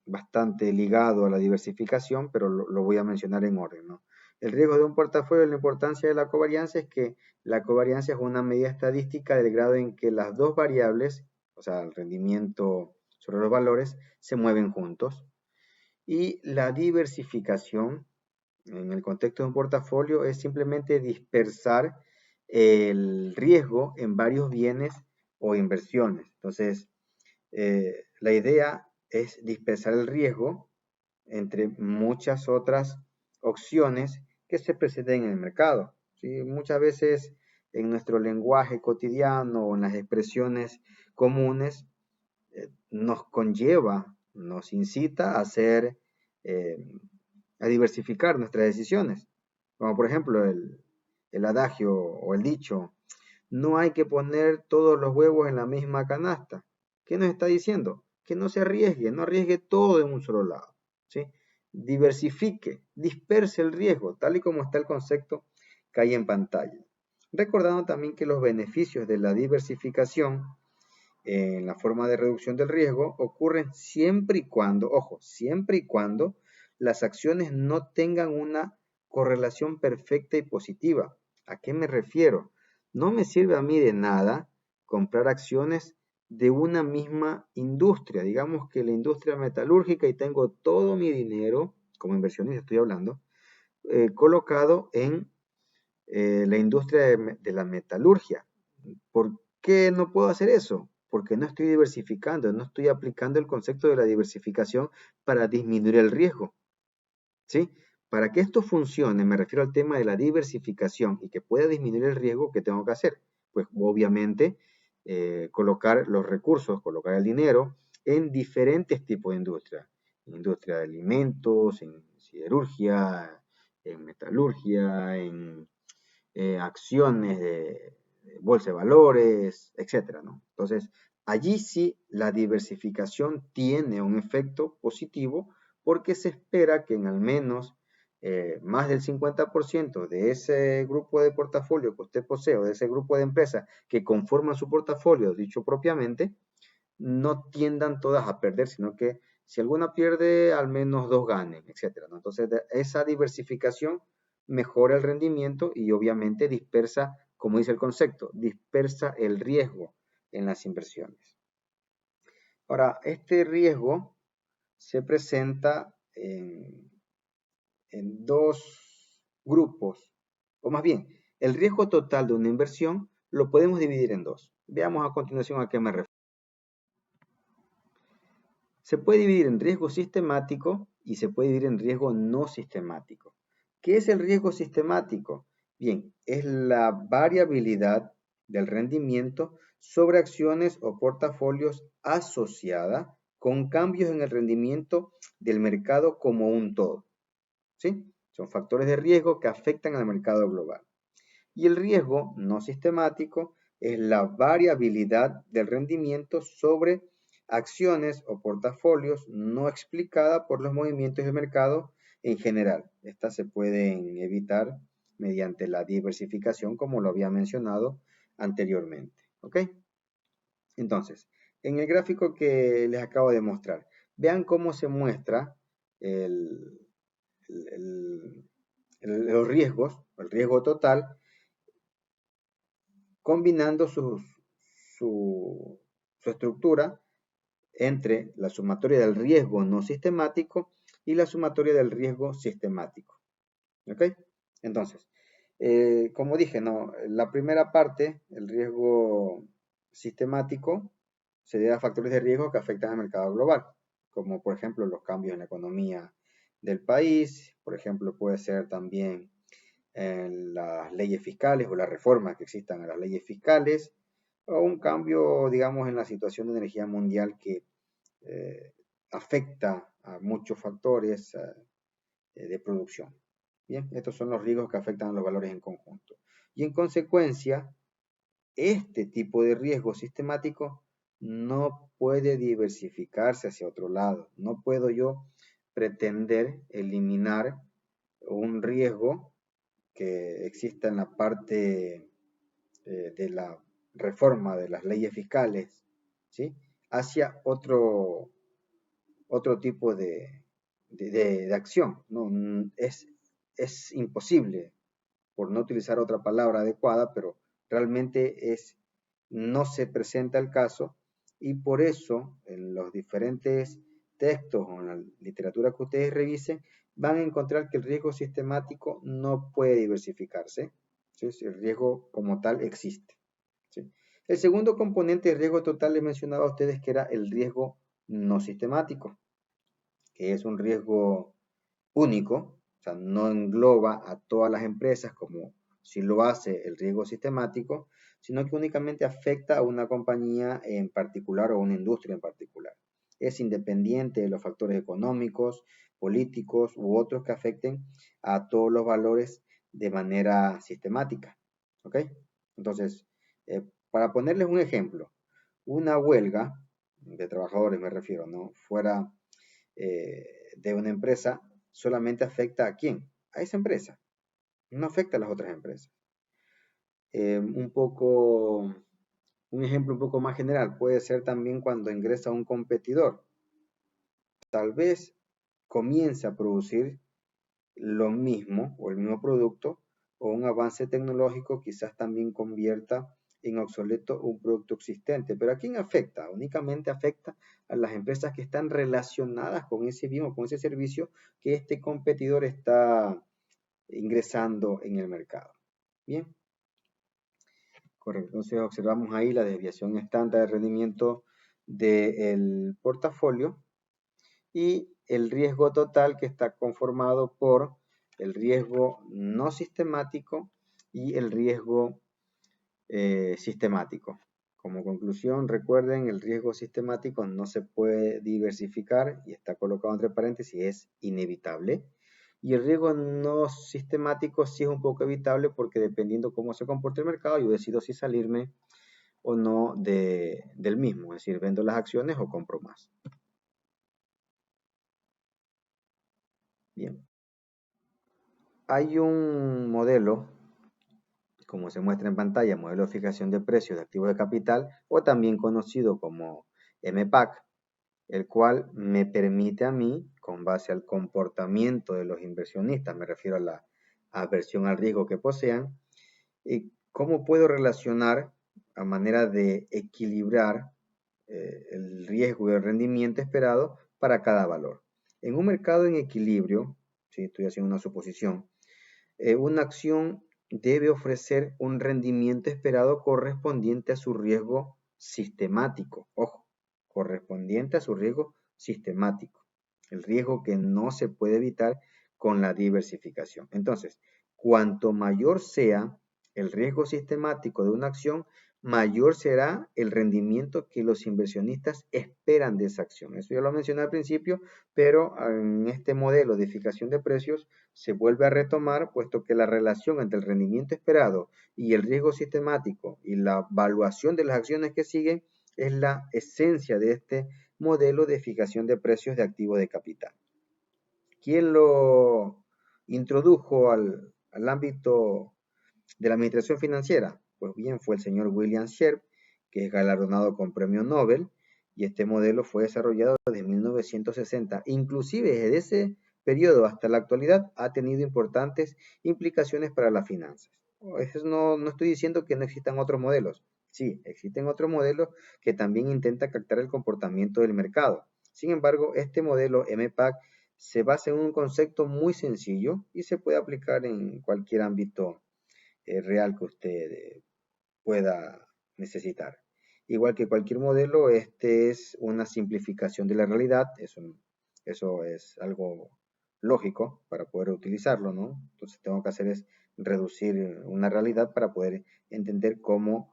bastante ligado a la diversificación, pero lo voy a mencionar en orden, ¿no? El riesgo de un portafolio, la importancia de la covarianza es que la covarianza es una medida estadística del grado en que las dos variables, o sea, el rendimiento sobre los valores, se mueven juntos. Y la diversificación en el contexto de un portafolio es simplemente dispersar el riesgo en varios bienes o inversiones. Entonces, la idea es dispersar el riesgo entre muchas otras opciones que se presenten en el mercado, ¿sí? Muchas veces en nuestro lenguaje cotidiano o en las expresiones comunes nos conlleva, nos incita a hacer, eh, a diversificar nuestras decisiones. Como por ejemplo el adagio o el dicho: no hay que poner todos los huevos en la misma canasta. ¿Qué nos está diciendo? Que no se arriesgue, no arriesgue todo en un solo lado, ¿sí? Diversifique, disperse el riesgo, tal y como está el concepto que hay en pantalla. Recordando también que los beneficios de la diversificación en la forma de reducción del riesgo ocurren siempre y cuando, ojo, siempre y cuando las acciones no tengan una correlación perfecta y positiva. ¿A qué me refiero? No me sirve a mí de nada comprar acciones de una misma industria. Digamos que la industria metalúrgica y tengo todo mi dinero, como inversionista estoy hablando, colocado en la industria de la metalurgia. ¿Por qué no puedo hacer eso? Porque no estoy diversificando, no estoy aplicando el concepto de la diversificación para disminuir el riesgo. ¿Sí? Para que esto funcione, me refiero al tema de la diversificación y que pueda disminuir el riesgo, ¿qué tengo que hacer? Pues obviamente colocar los recursos, colocar el dinero en diferentes tipos de industria. Industria de alimentos, en siderurgia, en metalurgia, en acciones de bolsa de valores, etcétera, ¿no? Entonces, allí sí la diversificación tiene un efecto positivo porque se espera que en al menos más del 50% de ese grupo de portafolio que usted posee o de ese grupo de empresas que conforman su portafolio, dicho propiamente, no tiendan todas a perder, sino que si alguna pierde, al menos dos ganen, etcétera, ¿no? Entonces, esa diversificación mejora el rendimiento y obviamente dispersa, como dice el concepto, dispersa el riesgo en las inversiones. Ahora, este riesgo se presenta en dos grupos, o más bien, el riesgo total de una inversión lo podemos dividir en dos. Veamos a continuación a qué me refiero. Se puede dividir en riesgo sistemático y se puede dividir en riesgo no sistemático. ¿Qué es el riesgo sistemático? Bien, es la variabilidad del rendimiento sobre acciones o portafolios asociada con cambios en el rendimiento del mercado como un todo. ¿Sí? Son factores de riesgo que afectan al mercado global. Y el riesgo no sistemático es la variabilidad del rendimiento sobre acciones o portafolios no explicada por los movimientos de mercado en general. Estas se pueden evitar mediante la diversificación, como lo había mencionado anteriormente. ¿Ok? Entonces, en el gráfico que les acabo de mostrar, vean cómo se muestra los riesgos, el riesgo total, combinando su estructura entre la sumatoria del riesgo no sistemático y la sumatoria del riesgo sistemático. ¿Ok? Entonces, como dije, no, la primera parte, el riesgo sistemático, se debe a factores de riesgo que afectan al mercado global, como por ejemplo los cambios en la economía del país, por ejemplo puede ser también en las leyes fiscales o las reformas que existan a las leyes fiscales, o un cambio, digamos, en la situación de energía mundial que afecta a muchos factores de producción. Bien, estos son los riesgos que afectan a los valores en conjunto. Y en consecuencia, este tipo de riesgo sistemático no puede diversificarse hacia otro lado. No puedo yo pretender eliminar un riesgo que exista en la parte de la reforma de las leyes fiscales, ¿sí? Hacia otro tipo de acción, ¿no? Es imposible, por no utilizar otra palabra adecuada, pero realmente no se presenta el caso y por eso en los diferentes textos o en la literatura que ustedes revisen van a encontrar que el riesgo sistemático no puede diversificarse. ¿Sí? El riesgo como tal existe. ¿Sí? El segundo componente de riesgo total les mencionaba a ustedes que era el riesgo no sistemático, que es un riesgo único, o sea, no engloba a todas las empresas como si lo hace el riesgo sistemático, sino que únicamente afecta a una compañía en particular o una industria en particular. Es independiente de los factores económicos, políticos u otros que afecten a todos los valores de manera sistemática. ¿Ok? Entonces, para ponerles un ejemplo, una huelga de trabajadores, me refiero, ¿no? Fuera de una empresa solamente afecta a quién, a esa empresa, no afecta a las otras empresas. Un ejemplo un poco más general puede ser también cuando ingresa un competidor. Tal vez comience a producir lo mismo o el mismo producto o un avance tecnológico quizás también convierta en obsoleto un producto existente. ¿Pero a quién afecta? Únicamente afecta a las empresas que están relacionadas con ese bien o con ese servicio que este competidor está ingresando en el mercado. Bien, correcto. Entonces observamos ahí la desviación estándar de rendimiento del portafolio y el riesgo total, que está conformado por el riesgo no sistemático y el riesgo sistemático. Como conclusión, recuerden, el riesgo sistemático no se puede diversificar y está colocado entre paréntesis, es inevitable. Y el riesgo no sistemático sí es un poco evitable, porque dependiendo cómo se comporte el mercado, yo decido si salirme o no del mismo, es decir, vendo las acciones o compro más. Bien, hay un modelo, como se muestra en pantalla, modelo de fijación de precios de activos de capital, o también conocido como MPAC, el cual me permite a mí, con base al comportamiento de los inversionistas, me refiero a la aversión al riesgo que posean, cómo puedo relacionar a manera de equilibrar el riesgo y el rendimiento esperado para cada valor. En un mercado en equilibrio, si estoy haciendo una suposición, una acción debe ofrecer un rendimiento esperado correspondiente a su riesgo sistemático. Ojo, correspondiente a su riesgo sistemático. El riesgo que no se puede evitar con la diversificación. Entonces, cuanto mayor sea el riesgo sistemático de una acción, mayor será el rendimiento que los inversionistas esperan de esa acción. Eso ya lo mencioné al principio, pero en este modelo de fijación de precios se vuelve a retomar, puesto que la relación entre el rendimiento esperado y el riesgo sistemático y la evaluación de las acciones que siguen es la esencia de este modelo de fijación de precios de activos de capital. ¿Quién lo introdujo al ámbito de la administración financiera? Pues bien, fue el señor William Sharpe, que es galardonado con premio Nobel, y este modelo fue desarrollado desde 1960. Inclusive desde ese periodo hasta la actualidad ha tenido importantes implicaciones para las finanzas. No estoy diciendo que no existan otros modelos. Sí, existen otros modelos que también intentan captar el comportamiento del mercado. Sin embargo, este modelo MPAC se basa en un concepto muy sencillo y se puede aplicar en cualquier ámbito real que usted pueda necesitar. Igual que cualquier modelo, este es una simplificación de la realidad, eso es algo lógico para poder utilizarlo, ¿no? Entonces tengo que hacer es reducir una realidad para poder entender cómo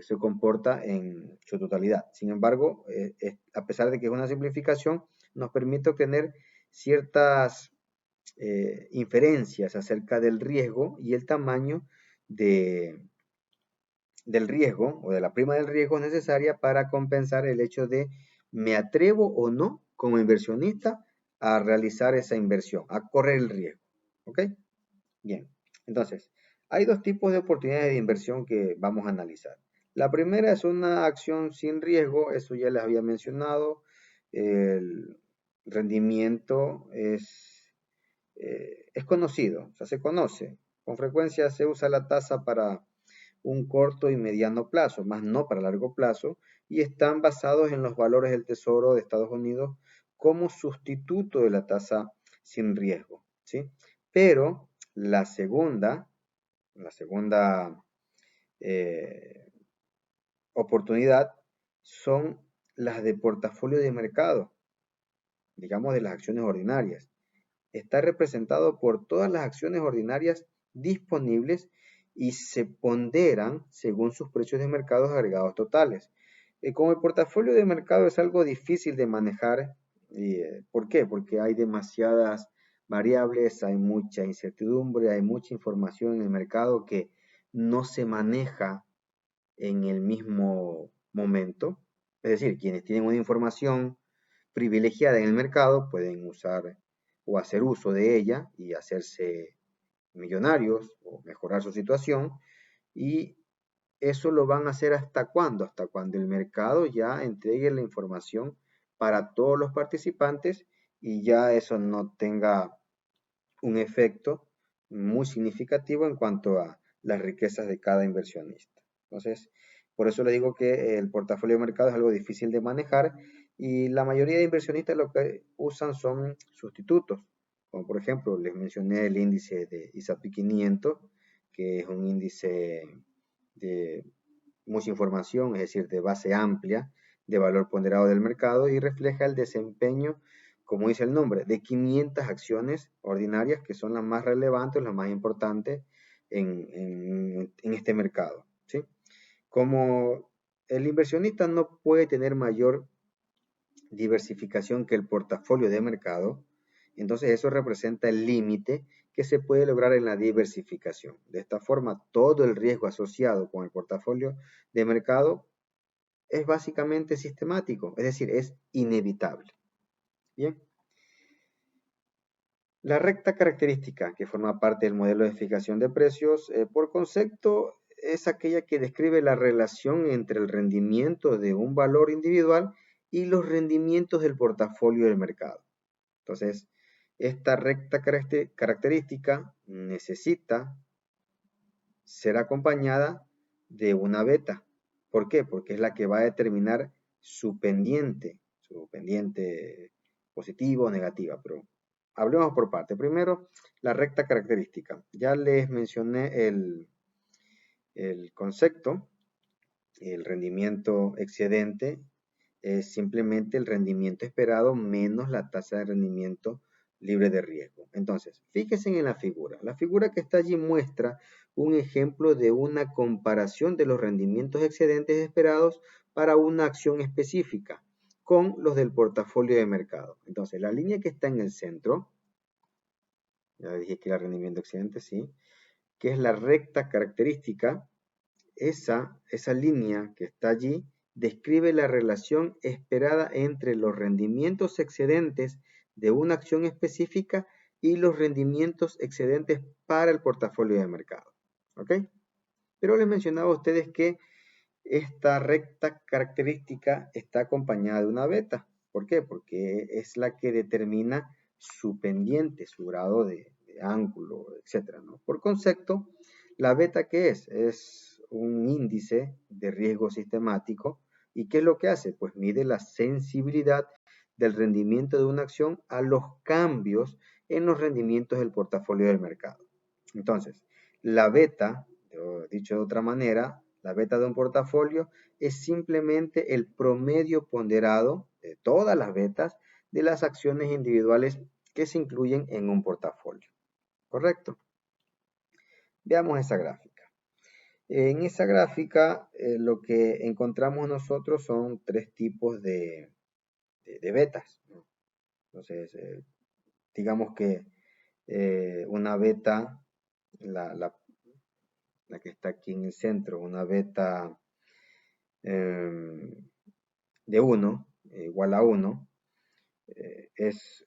se comporta en su totalidad. Sin embargo, a pesar de que es una simplificación, nos permite obtener ciertas inferencias acerca del riesgo y el tamaño de, del riesgo o de la prima del riesgo necesaria para compensar el hecho de me atrevo o no como inversionista a realizar esa inversión, a correr el riesgo. ¿Ok? Bien, entonces, hay dos tipos de oportunidades de inversión que vamos a analizar. La primera es una acción sin riesgo, eso ya les había mencionado. El rendimiento es conocido, o sea, se conoce. Con frecuencia se usa la tasa para un corto y mediano plazo, más no para largo plazo, y están basados en los valores del Tesoro de Estados Unidos como sustituto de la tasa sin riesgo, ¿sí? Pero la segunda eh, oportunidad son las de portafolio de mercado, digamos de las acciones ordinarias. Está representado por todas las acciones ordinarias disponibles y se ponderan según sus precios de mercado agregados totales. Como el portafolio de mercado es algo difícil de manejar, ¿por qué? Porque hay demasiadas variables, hay mucha incertidumbre, hay mucha información en el mercado que no se maneja en el mismo momento. Es decir, quienes tienen una información privilegiada en el mercado pueden usar o hacer uso de ella y hacerse millonarios o mejorar su situación, y eso lo van a hacer hasta cuándo, hasta cuando el mercado ya entregue la información para todos los participantes y ya eso no tenga un efecto muy significativo en cuanto a las riquezas de cada inversionista. Entonces, por eso le digo que el portafolio de mercado es algo difícil de manejar y la mayoría de inversionistas lo que usan son sustitutos, como por ejemplo les mencioné el índice de S&P 500, que es un índice de mucha información, es decir, de base amplia, de valor ponderado del mercado y refleja el desempeño, como dice el nombre, de 500 acciones ordinarias que son las más relevantes, las más importantes en este mercado, ¿sí? Como el inversionista no puede tener mayor diversificación que el portafolio de mercado, entonces eso representa el límite que se puede lograr en la diversificación. De esta forma, todo el riesgo asociado con el portafolio de mercado es básicamente sistemático, es decir, es inevitable. Bien. La recta característica que forma parte del modelo de fijación de precios, por concepto, es aquella que describe la relación entre el rendimiento de un valor individual y los rendimientos del portafolio del mercado. Entonces, esta recta característica necesita ser acompañada de una beta. ¿Por qué? Porque es la que va a determinar su pendiente positiva o negativa, pero hablemos por parte. Primero, la recta característica. Ya les mencioné el concepto, el rendimiento excedente es simplemente el rendimiento esperado menos la tasa de rendimiento libre de riesgo. Entonces, fíjense en la figura. La figura que está allí muestra un ejemplo de una comparación de los rendimientos excedentes esperados para una acción específica con los del portafolio de mercado. Entonces, la línea que está en el centro, ya dije que era rendimiento excedente, sí, que es la recta característica, esa línea que está allí describe la relación esperada entre los rendimientos excedentes de una acción específica y los rendimientos excedentes para el portafolio de mercado. ¿Ok? Pero les mencionaba a ustedes que esta recta característica está acompañada de una beta. ¿Por qué? Porque es la que determina su pendiente, su grado de ángulo, etc., ¿no? Por concepto, la beta, ¿qué es? Es un índice de riesgo sistemático. ¿Y qué es lo que hace? Pues mide la sensibilidad del rendimiento de una acción a los cambios en los rendimientos del portafolio del mercado. Entonces, la beta, dicho de otra manera, la beta de un portafolio es simplemente el promedio ponderado de todas las betas de las acciones individuales que se incluyen en un portafolio. ¿Correcto? Veamos esa gráfica. En esa gráfica lo que encontramos nosotros son tres tipos de betas, ¿no? Entonces, digamos que una beta, la que está aquí en el centro, una beta de 1, igual a 1, es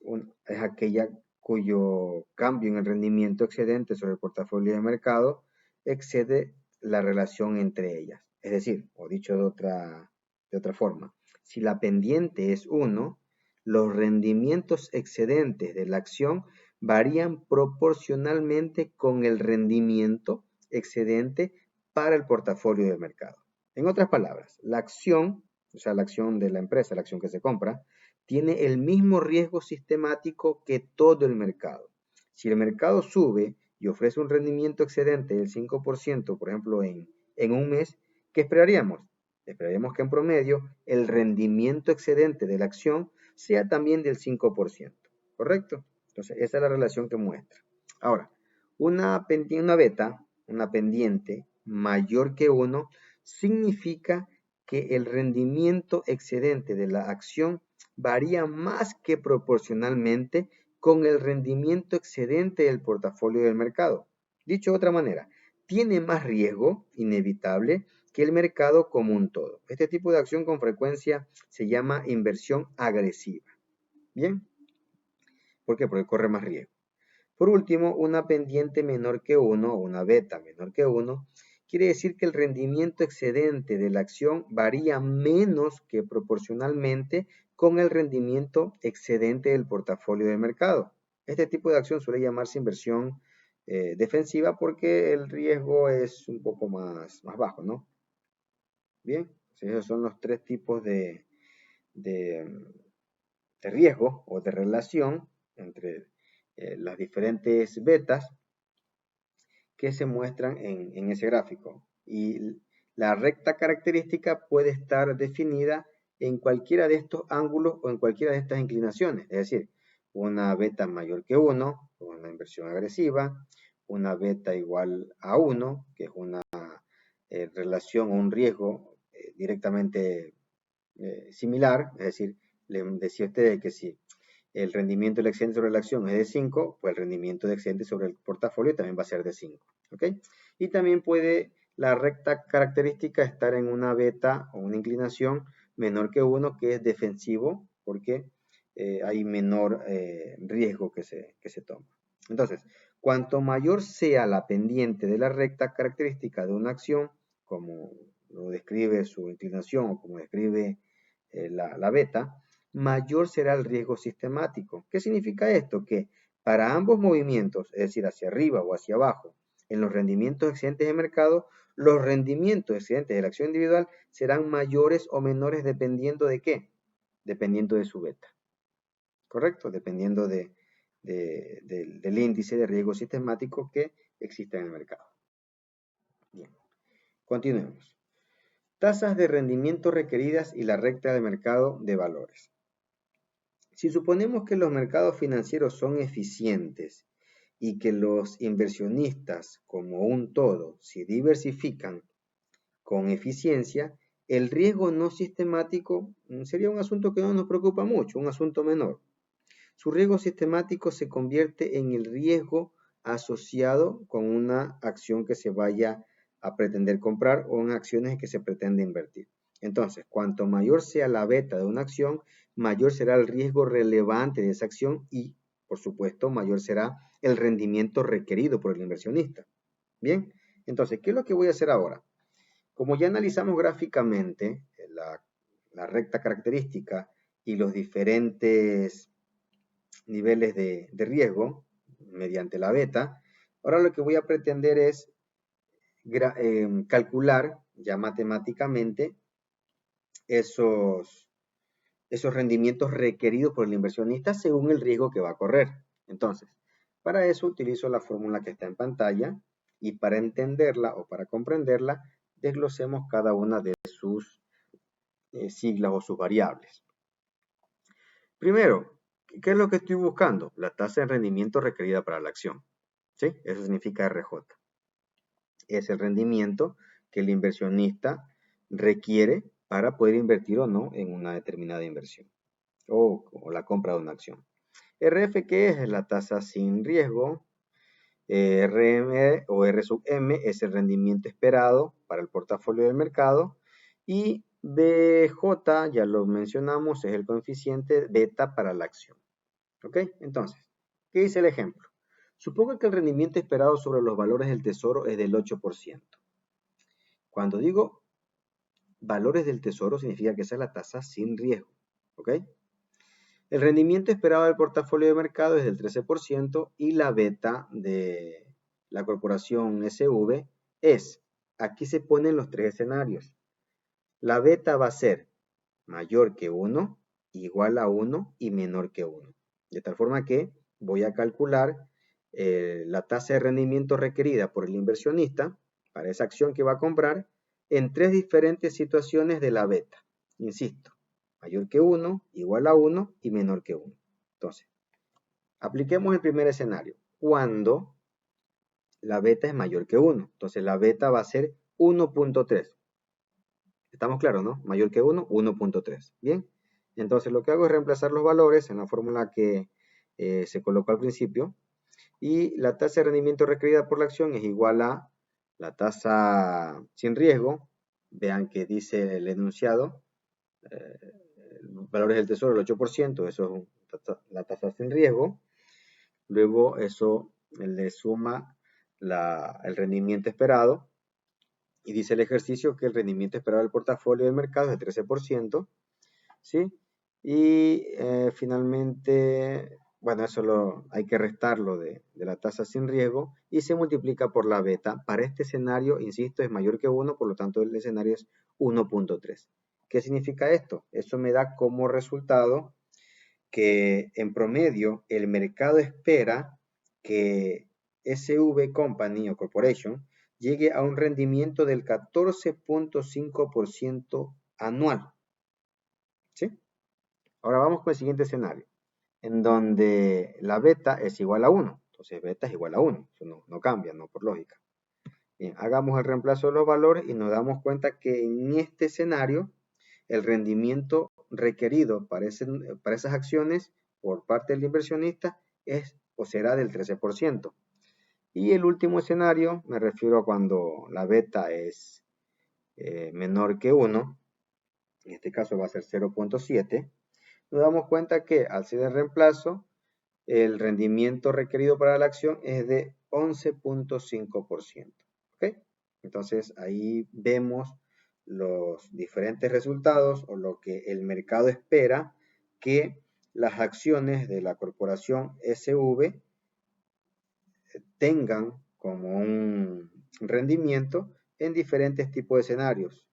aquella cuyo cambio en el rendimiento excedente sobre el portafolio de mercado excede la relación entre ellas. Es decir, o dicho de otra forma, si la pendiente es 1, los rendimientos excedentes de la acción varían proporcionalmente con el rendimiento excedente para el portafolio de mercado. En otras palabras, la acción, o sea, la acción de la empresa, la acción que se compra, tiene el mismo riesgo sistemático que todo el mercado. Si el mercado sube y ofrece un rendimiento excedente del 5%, por ejemplo, en un mes, ¿qué esperaríamos? Esperaríamos que en promedio el rendimiento excedente de la acción sea también del 5%, ¿correcto? Entonces, esa es la relación que muestra. Ahora, una beta, una pendiente mayor que 1, significa que el rendimiento excedente de la acción varía más que proporcionalmente con el rendimiento excedente del portafolio del mercado. Dicho de otra manera, tiene más riesgo inevitable que el mercado como un todo. Este tipo de acción con frecuencia se llama inversión agresiva. ¿Bien? ¿Por qué? Porque corre más riesgo. Por último, una pendiente menor que 1 o una beta menor que 1 quiere decir que el rendimiento excedente de la acción varía menos que proporcionalmente con el rendimiento excedente del portafolio de mercado. Este tipo de acción suele llamarse inversión defensiva porque el riesgo es un poco más bajo, ¿no? Bien, esos son los tres tipos de riesgo o de relación entre las diferentes betas que se muestran en ese gráfico. Y la recta característica puede estar definida en cualquiera de estos ángulos o en cualquiera de estas inclinaciones. Es decir, una beta mayor que 1, una inversión agresiva, una beta igual a 1, que es una relación o un riesgo directamente similar. Es decir, le decía a ustedes que si el rendimiento del excedente sobre la acción es de 5, pues el rendimiento de excedente sobre el portafolio también va a ser de 5. ¿Ok? Y también puede la recta característica estar en una beta o una inclinación menor que 1, que es defensivo, porque hay menor riesgo que se toma. Entonces, cuanto mayor sea la pendiente de la recta característica de una acción, como lo describe su inclinación o como describe la beta, mayor será el riesgo sistemático. ¿Qué significa esto? Que para ambos movimientos, es decir, hacia arriba o hacia abajo, en los rendimientos excedentes de mercado, los rendimientos excedentes de la acción individual serán mayores o menores dependiendo de qué? Dependiendo de su beta. ¿Correcto? Dependiendo del índice de riesgo sistemático que existe en el mercado. Bien, continuemos. Tasas de rendimiento requeridas y la recta de mercado de valores. Si suponemos que los mercados financieros son eficientes y que los inversionistas como un todo se diversifican con eficiencia, el riesgo no sistemático sería un asunto que no nos preocupa mucho, un asunto menor. Su riesgo sistemático se convierte en el riesgo asociado con una acción que se vaya a pretender comprar o en acciones que se pretende invertir. Entonces, cuanto mayor sea la beta de una acción, mayor será el riesgo relevante de esa acción y, por supuesto, mayor será el rendimiento requerido por el inversionista. Bien, entonces, ¿qué es lo que voy a hacer ahora? Como ya analizamos gráficamente la recta característica y los diferentes niveles de riesgo mediante la beta, ahora lo que voy a pretender es calcular ya matemáticamente esos rendimientos requeridos por el inversionista según el riesgo que va a correr. Entonces, para eso utilizo la fórmula que está en pantalla y para entenderla o para comprenderla, desglosemos cada una de sus siglas o sus variables. Primero, ¿qué es lo que estoy buscando? La tasa de rendimiento requerida para la acción. ¿Sí? Eso significa RJ. Es el rendimiento que el inversionista requiere para poder invertir o no en una determinada inversión o la compra de una acción. RF, ¿qué es? La tasa sin riesgo. RM o R sub M es el rendimiento esperado para el portafolio del mercado. Y BJ, ya lo mencionamos, es el coeficiente beta para la acción. ¿Ok? Entonces, ¿qué dice el ejemplo? Supongo que el rendimiento esperado sobre los valores del tesoro es del 8%. Cuando digo valores del tesoro, significa que esa es la tasa sin riesgo. ¿Ok? El rendimiento esperado del portafolio de mercado es del 13% y la beta de la corporación SV es, aquí se ponen los tres escenarios. La beta va a ser mayor que 1, igual a 1 y menor que 1. De tal forma que voy a calcular la tasa de rendimiento requerida por el inversionista para esa acción que va a comprar en tres diferentes situaciones de la beta. Insisto, mayor que 1, igual a 1 y menor que 1. Entonces, apliquemos el primer escenario. Cuando la beta es mayor que 1. Entonces, la beta va a ser 1.3. ¿Estamos claros, no? Mayor que 1, 1.3. Bien. Entonces, lo que hago es reemplazar los valores en la fórmula que se colocó al principio. Y la tasa de rendimiento requerida por la acción es igual a la tasa sin riesgo. Vean que dice el enunciado, valores del tesoro el 8%, eso es la tasa sin riesgo. Luego eso le suma el rendimiento esperado. Y dice el ejercicio que el rendimiento esperado del portafolio del mercado es de 13%. ¿Sí? Y finalmente bueno, hay que restarlo de la tasa sin riesgo y se multiplica por la beta. Para este escenario, insisto, es mayor que 1, por lo tanto el escenario es 1.3. ¿Qué significa esto? Eso me da como resultado que en promedio el mercado espera que SV Company o Corporation llegue a un rendimiento del 14.5% anual. ¿Sí? Ahora vamos con el siguiente escenario, en donde la beta es igual a 1. Entonces beta es igual a 1. Eso no cambia, no por lógica. Bien, hagamos el reemplazo de los valores y nos damos cuenta que en este escenario el rendimiento requerido para esas acciones por parte del inversionista es o será del 13%. Y el último escenario, me refiero a cuando la beta es menor que 1, en este caso va a ser 0.7, nos damos cuenta que al ser el reemplazo, el rendimiento requerido para la acción es de 11.5%. ¿Ok? Entonces ahí vemos los diferentes resultados o lo que el mercado espera que las acciones de la corporación SV tengan como un rendimiento en diferentes tipos de escenarios.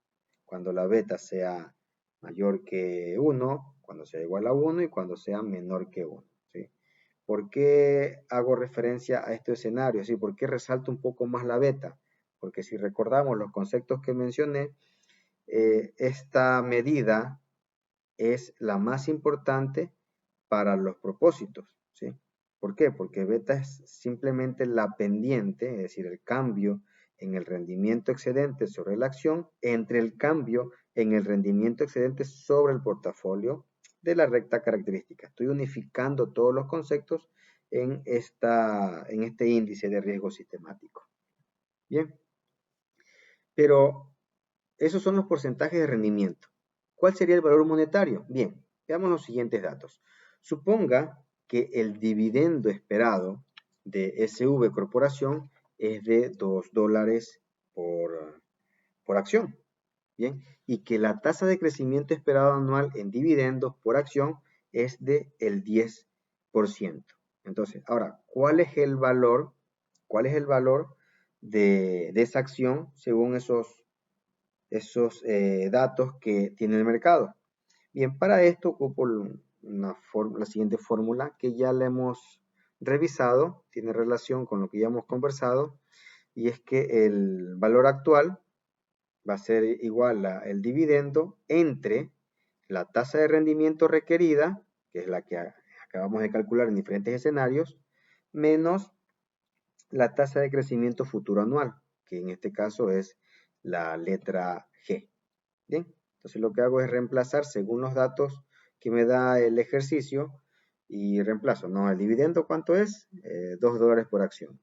Cuando la beta sea mayor que 1, cuando sea igual a 1 y cuando sea menor que 1. ¿Sí? ¿Por qué hago referencia a este escenario? ¿Sí? ¿Por qué resalto un poco más la beta? Porque si recordamos los conceptos que mencioné, esta medida es la más importante para los propósitos, ¿sí? ¿Por qué? Porque beta es simplemente la pendiente, es decir, el cambio en el rendimiento excedente sobre la acción entre el cambio en el rendimiento excedente sobre el portafolio de la recta característica. Estoy unificando todos los conceptos en este índice de riesgo sistemático. Bien, pero esos son los porcentajes de rendimiento. ¿Cuál sería el valor monetario? Bien, veamos los siguientes datos. Suponga que el dividendo esperado de SV Corporación es de $2 por acción. Bien, y que la tasa de crecimiento esperado anual en dividendos por acción es del 10%. Entonces, ahora, ¿cuál es el valor? ¿Cuál es el valor de esa acción según esos datos que tiene el mercado? Bien, para esto ocupo la siguiente fórmula que ya la hemos revisado, tiene relación con lo que ya hemos conversado, y es que el valor actual va a ser igual al dividendo entre la tasa de rendimiento requerida, que es la que acabamos de calcular en diferentes escenarios, menos la tasa de crecimiento futuro anual, que en este caso es la letra G. Bien, entonces lo que hago es reemplazar según los datos que me da el ejercicio y reemplazo, ¿no? El dividendo, ¿cuánto es? $2 por acción.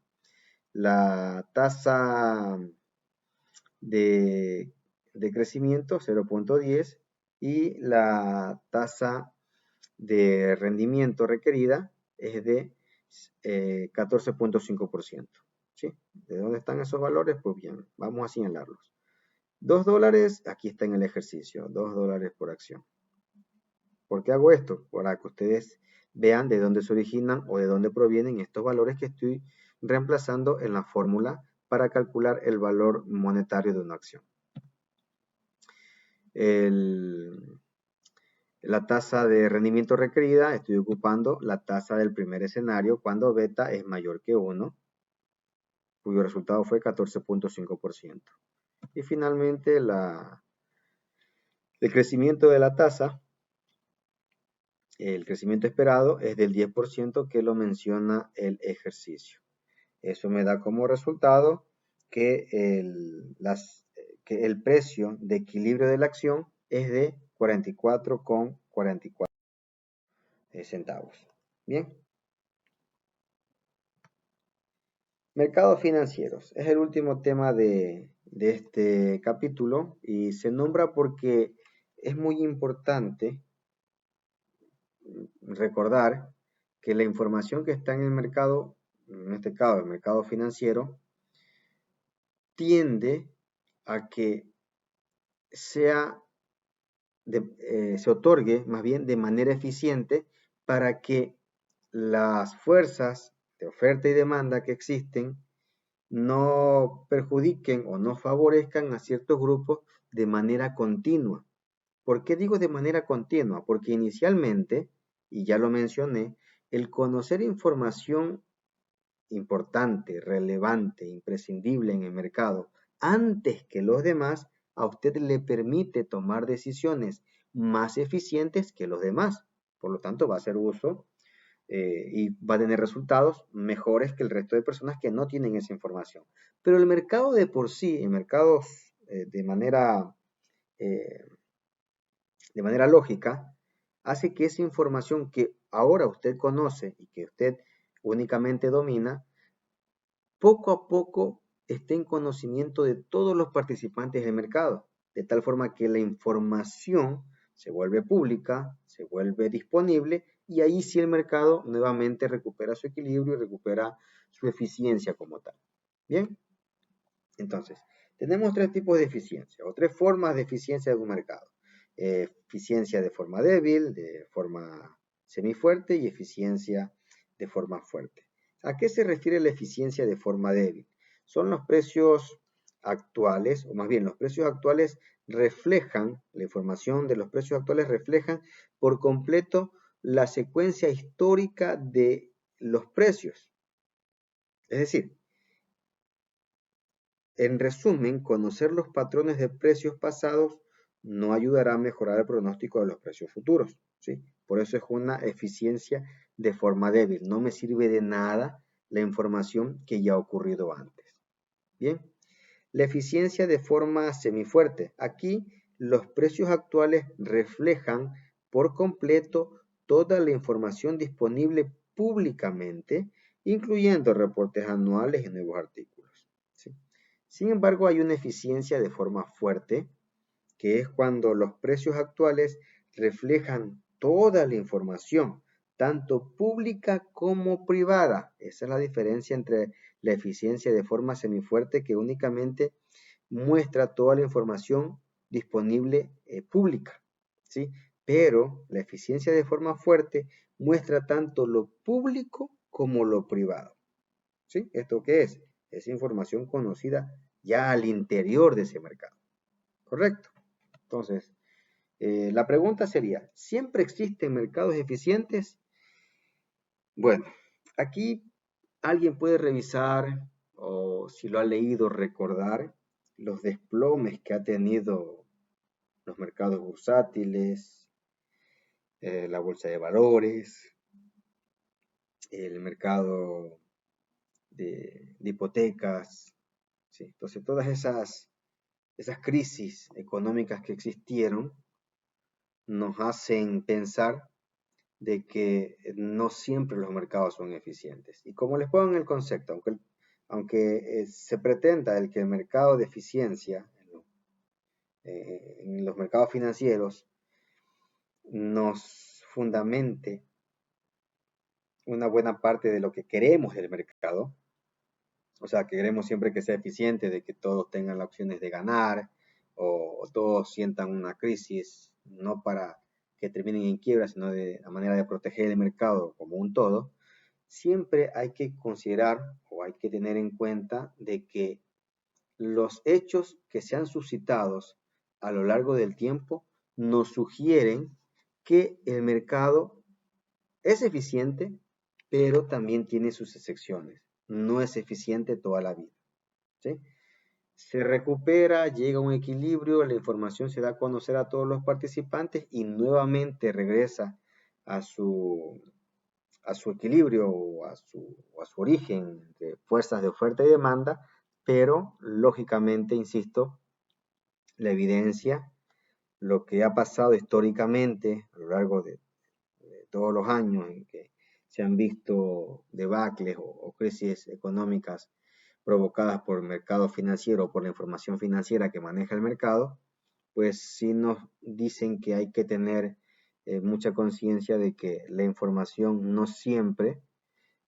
La tasa de, crecimiento, 0.10, y la tasa de rendimiento requerida es de 14.5%. ¿Sí? ¿De dónde están esos valores? Pues bien, vamos a señalarlos. $2, aquí está en el ejercicio, $2 por acción. ¿Por qué hago esto? Para que ustedes vean de dónde se originan o de dónde provienen estos valores que estoy reemplazando en la fórmula para calcular el valor monetario de una acción. La tasa de rendimiento requerida, estoy ocupando la tasa del primer escenario cuando beta es mayor que 1, cuyo resultado fue 14.5%. Y finalmente el crecimiento de la tasa, el crecimiento esperado es del 10% que lo menciona el ejercicio. Eso me da como resultado que el precio de equilibrio de la acción es de 44,44 centavos. Bien. Mercados financieros. Es el último tema de este capítulo y se nombra porque es muy importante recordar que la información que está en el mercado, en este caso el mercado financiero, tiende a que se otorgue más bien de manera eficiente para que las fuerzas de oferta y demanda que existen no perjudiquen o no favorezcan a ciertos grupos de manera continua. ¿Por qué digo de manera continua? Porque inicialmente, y ya lo mencioné, el conocer información importante, relevante, imprescindible en el mercado antes que los demás, a usted le permite tomar decisiones más eficientes que los demás. Por lo tanto, va a hacer uso y va a tener resultados mejores que el resto de personas que no tienen esa información. Pero el mercado de por sí, el mercado eh, de manera lógica, hace que esa información que ahora usted conoce y que usted únicamente domina, poco a poco esté en conocimiento de todos los participantes del mercado, de tal forma que la información se vuelve pública, se vuelve disponible y ahí sí el mercado nuevamente recupera su equilibrio y recupera su eficiencia como tal. Bien, entonces, tenemos tres tipos de eficiencia o tres formas de eficiencia de un mercado. Eficiencia de forma débil, de forma semifuerte y eficiencia de forma fuerte. ¿A qué se refiere la eficiencia de forma débil? Son los precios actuales, o más bien los precios actuales reflejan, la información de los precios actuales reflejan por completo la secuencia histórica de los precios. Es decir, en resumen, conocer los patrones de precios pasados no ayudará a mejorar el pronóstico de los precios futuros, ¿sí? Por eso es una eficiencia de forma débil. No me sirve de nada la información que ya ha ocurrido antes. Bien, la eficiencia de forma semifuerte. Aquí los precios actuales reflejan por completo toda la información disponible públicamente, incluyendo reportes anuales y nuevos artículos, ¿sí? Sin embargo, hay una eficiencia de forma fuerte, que es cuando los precios actuales reflejan toda la información, tanto pública como privada. Esa es la diferencia entre la eficiencia de forma semifuerte, que únicamente muestra toda la información disponible pública, ¿sí? Pero la eficiencia de forma fuerte muestra tanto lo público como lo privado, ¿sí? ¿Esto qué es? Es información conocida ya al interior de ese mercado, ¿correcto? Entonces, la pregunta sería, ¿siempre existen mercados eficientes? Bueno, aquí alguien puede revisar o si lo ha leído recordar los desplomes que ha tenido los mercados bursátiles, la bolsa de valores, el mercado de hipotecas, ¿sí? Entonces todas esas crisis económicas que existieron nos hacen pensar de que no siempre los mercados son eficientes. Y como les pongo en el concepto, aunque se pretenda el que el mercado de eficiencia en los mercados financieros nos fundamente una buena parte de lo que queremos del mercado, o sea, que queremos siempre que sea eficiente, de que todos tengan las opciones de ganar o todos sientan una crisis, no para que terminen en quiebra, sino de la manera de proteger el mercado como un todo, siempre hay que considerar o hay que tener en cuenta de que los hechos que se han suscitado a lo largo del tiempo nos sugieren que el mercado es eficiente, pero también tiene sus excepciones. No es eficiente toda la vida, ¿sí? Se recupera, llega a un equilibrio, la información se da a conocer a todos los participantes y nuevamente regresa a su equilibrio o a su origen de fuerzas de oferta y demanda, pero lógicamente, insisto, la evidencia, lo que ha pasado históricamente a lo largo de todos los años en que se han visto debacles o crisis económicas provocadas por el mercado financiero o por la información financiera que maneja el mercado, pues sí nos dicen que hay que tener mucha conciencia de que la información no siempre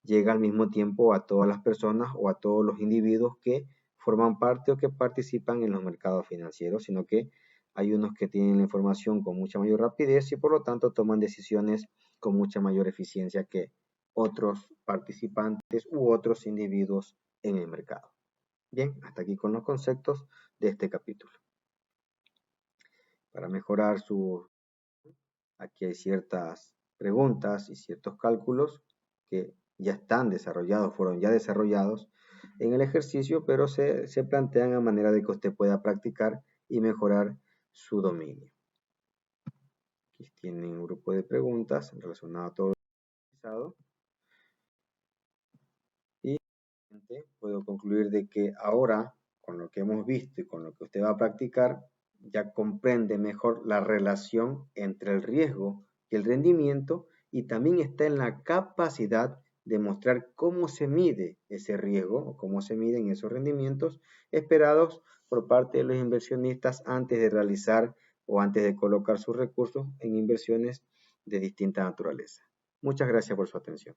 llega al mismo tiempo a todas las personas o a todos los individuos que forman parte o que participan en los mercados financieros, sino que hay unos que tienen la información con mucha mayor rapidez y por lo tanto toman decisiones con mucha mayor eficiencia que otros participantes u otros individuos en el mercado. Bien, hasta aquí con los conceptos de este capítulo. Para mejorar aquí hay ciertas preguntas y ciertos cálculos que ya están desarrollados, fueron ya desarrollados en el ejercicio, pero se plantean a manera de que usted pueda practicar y mejorar su dominio. Aquí tienen un grupo de preguntas relacionadas a todo lo realizado. Y puedo concluir de que ahora, con lo que hemos visto y con lo que usted va a practicar, ya comprende mejor la relación entre el riesgo y el rendimiento, y también está en la capacidad de mostrar cómo se mide ese riesgo o cómo se miden esos rendimientos esperados por parte de los inversionistas antes de realizar o antes de colocar sus recursos en inversiones de distinta naturaleza. Muchas gracias por su atención.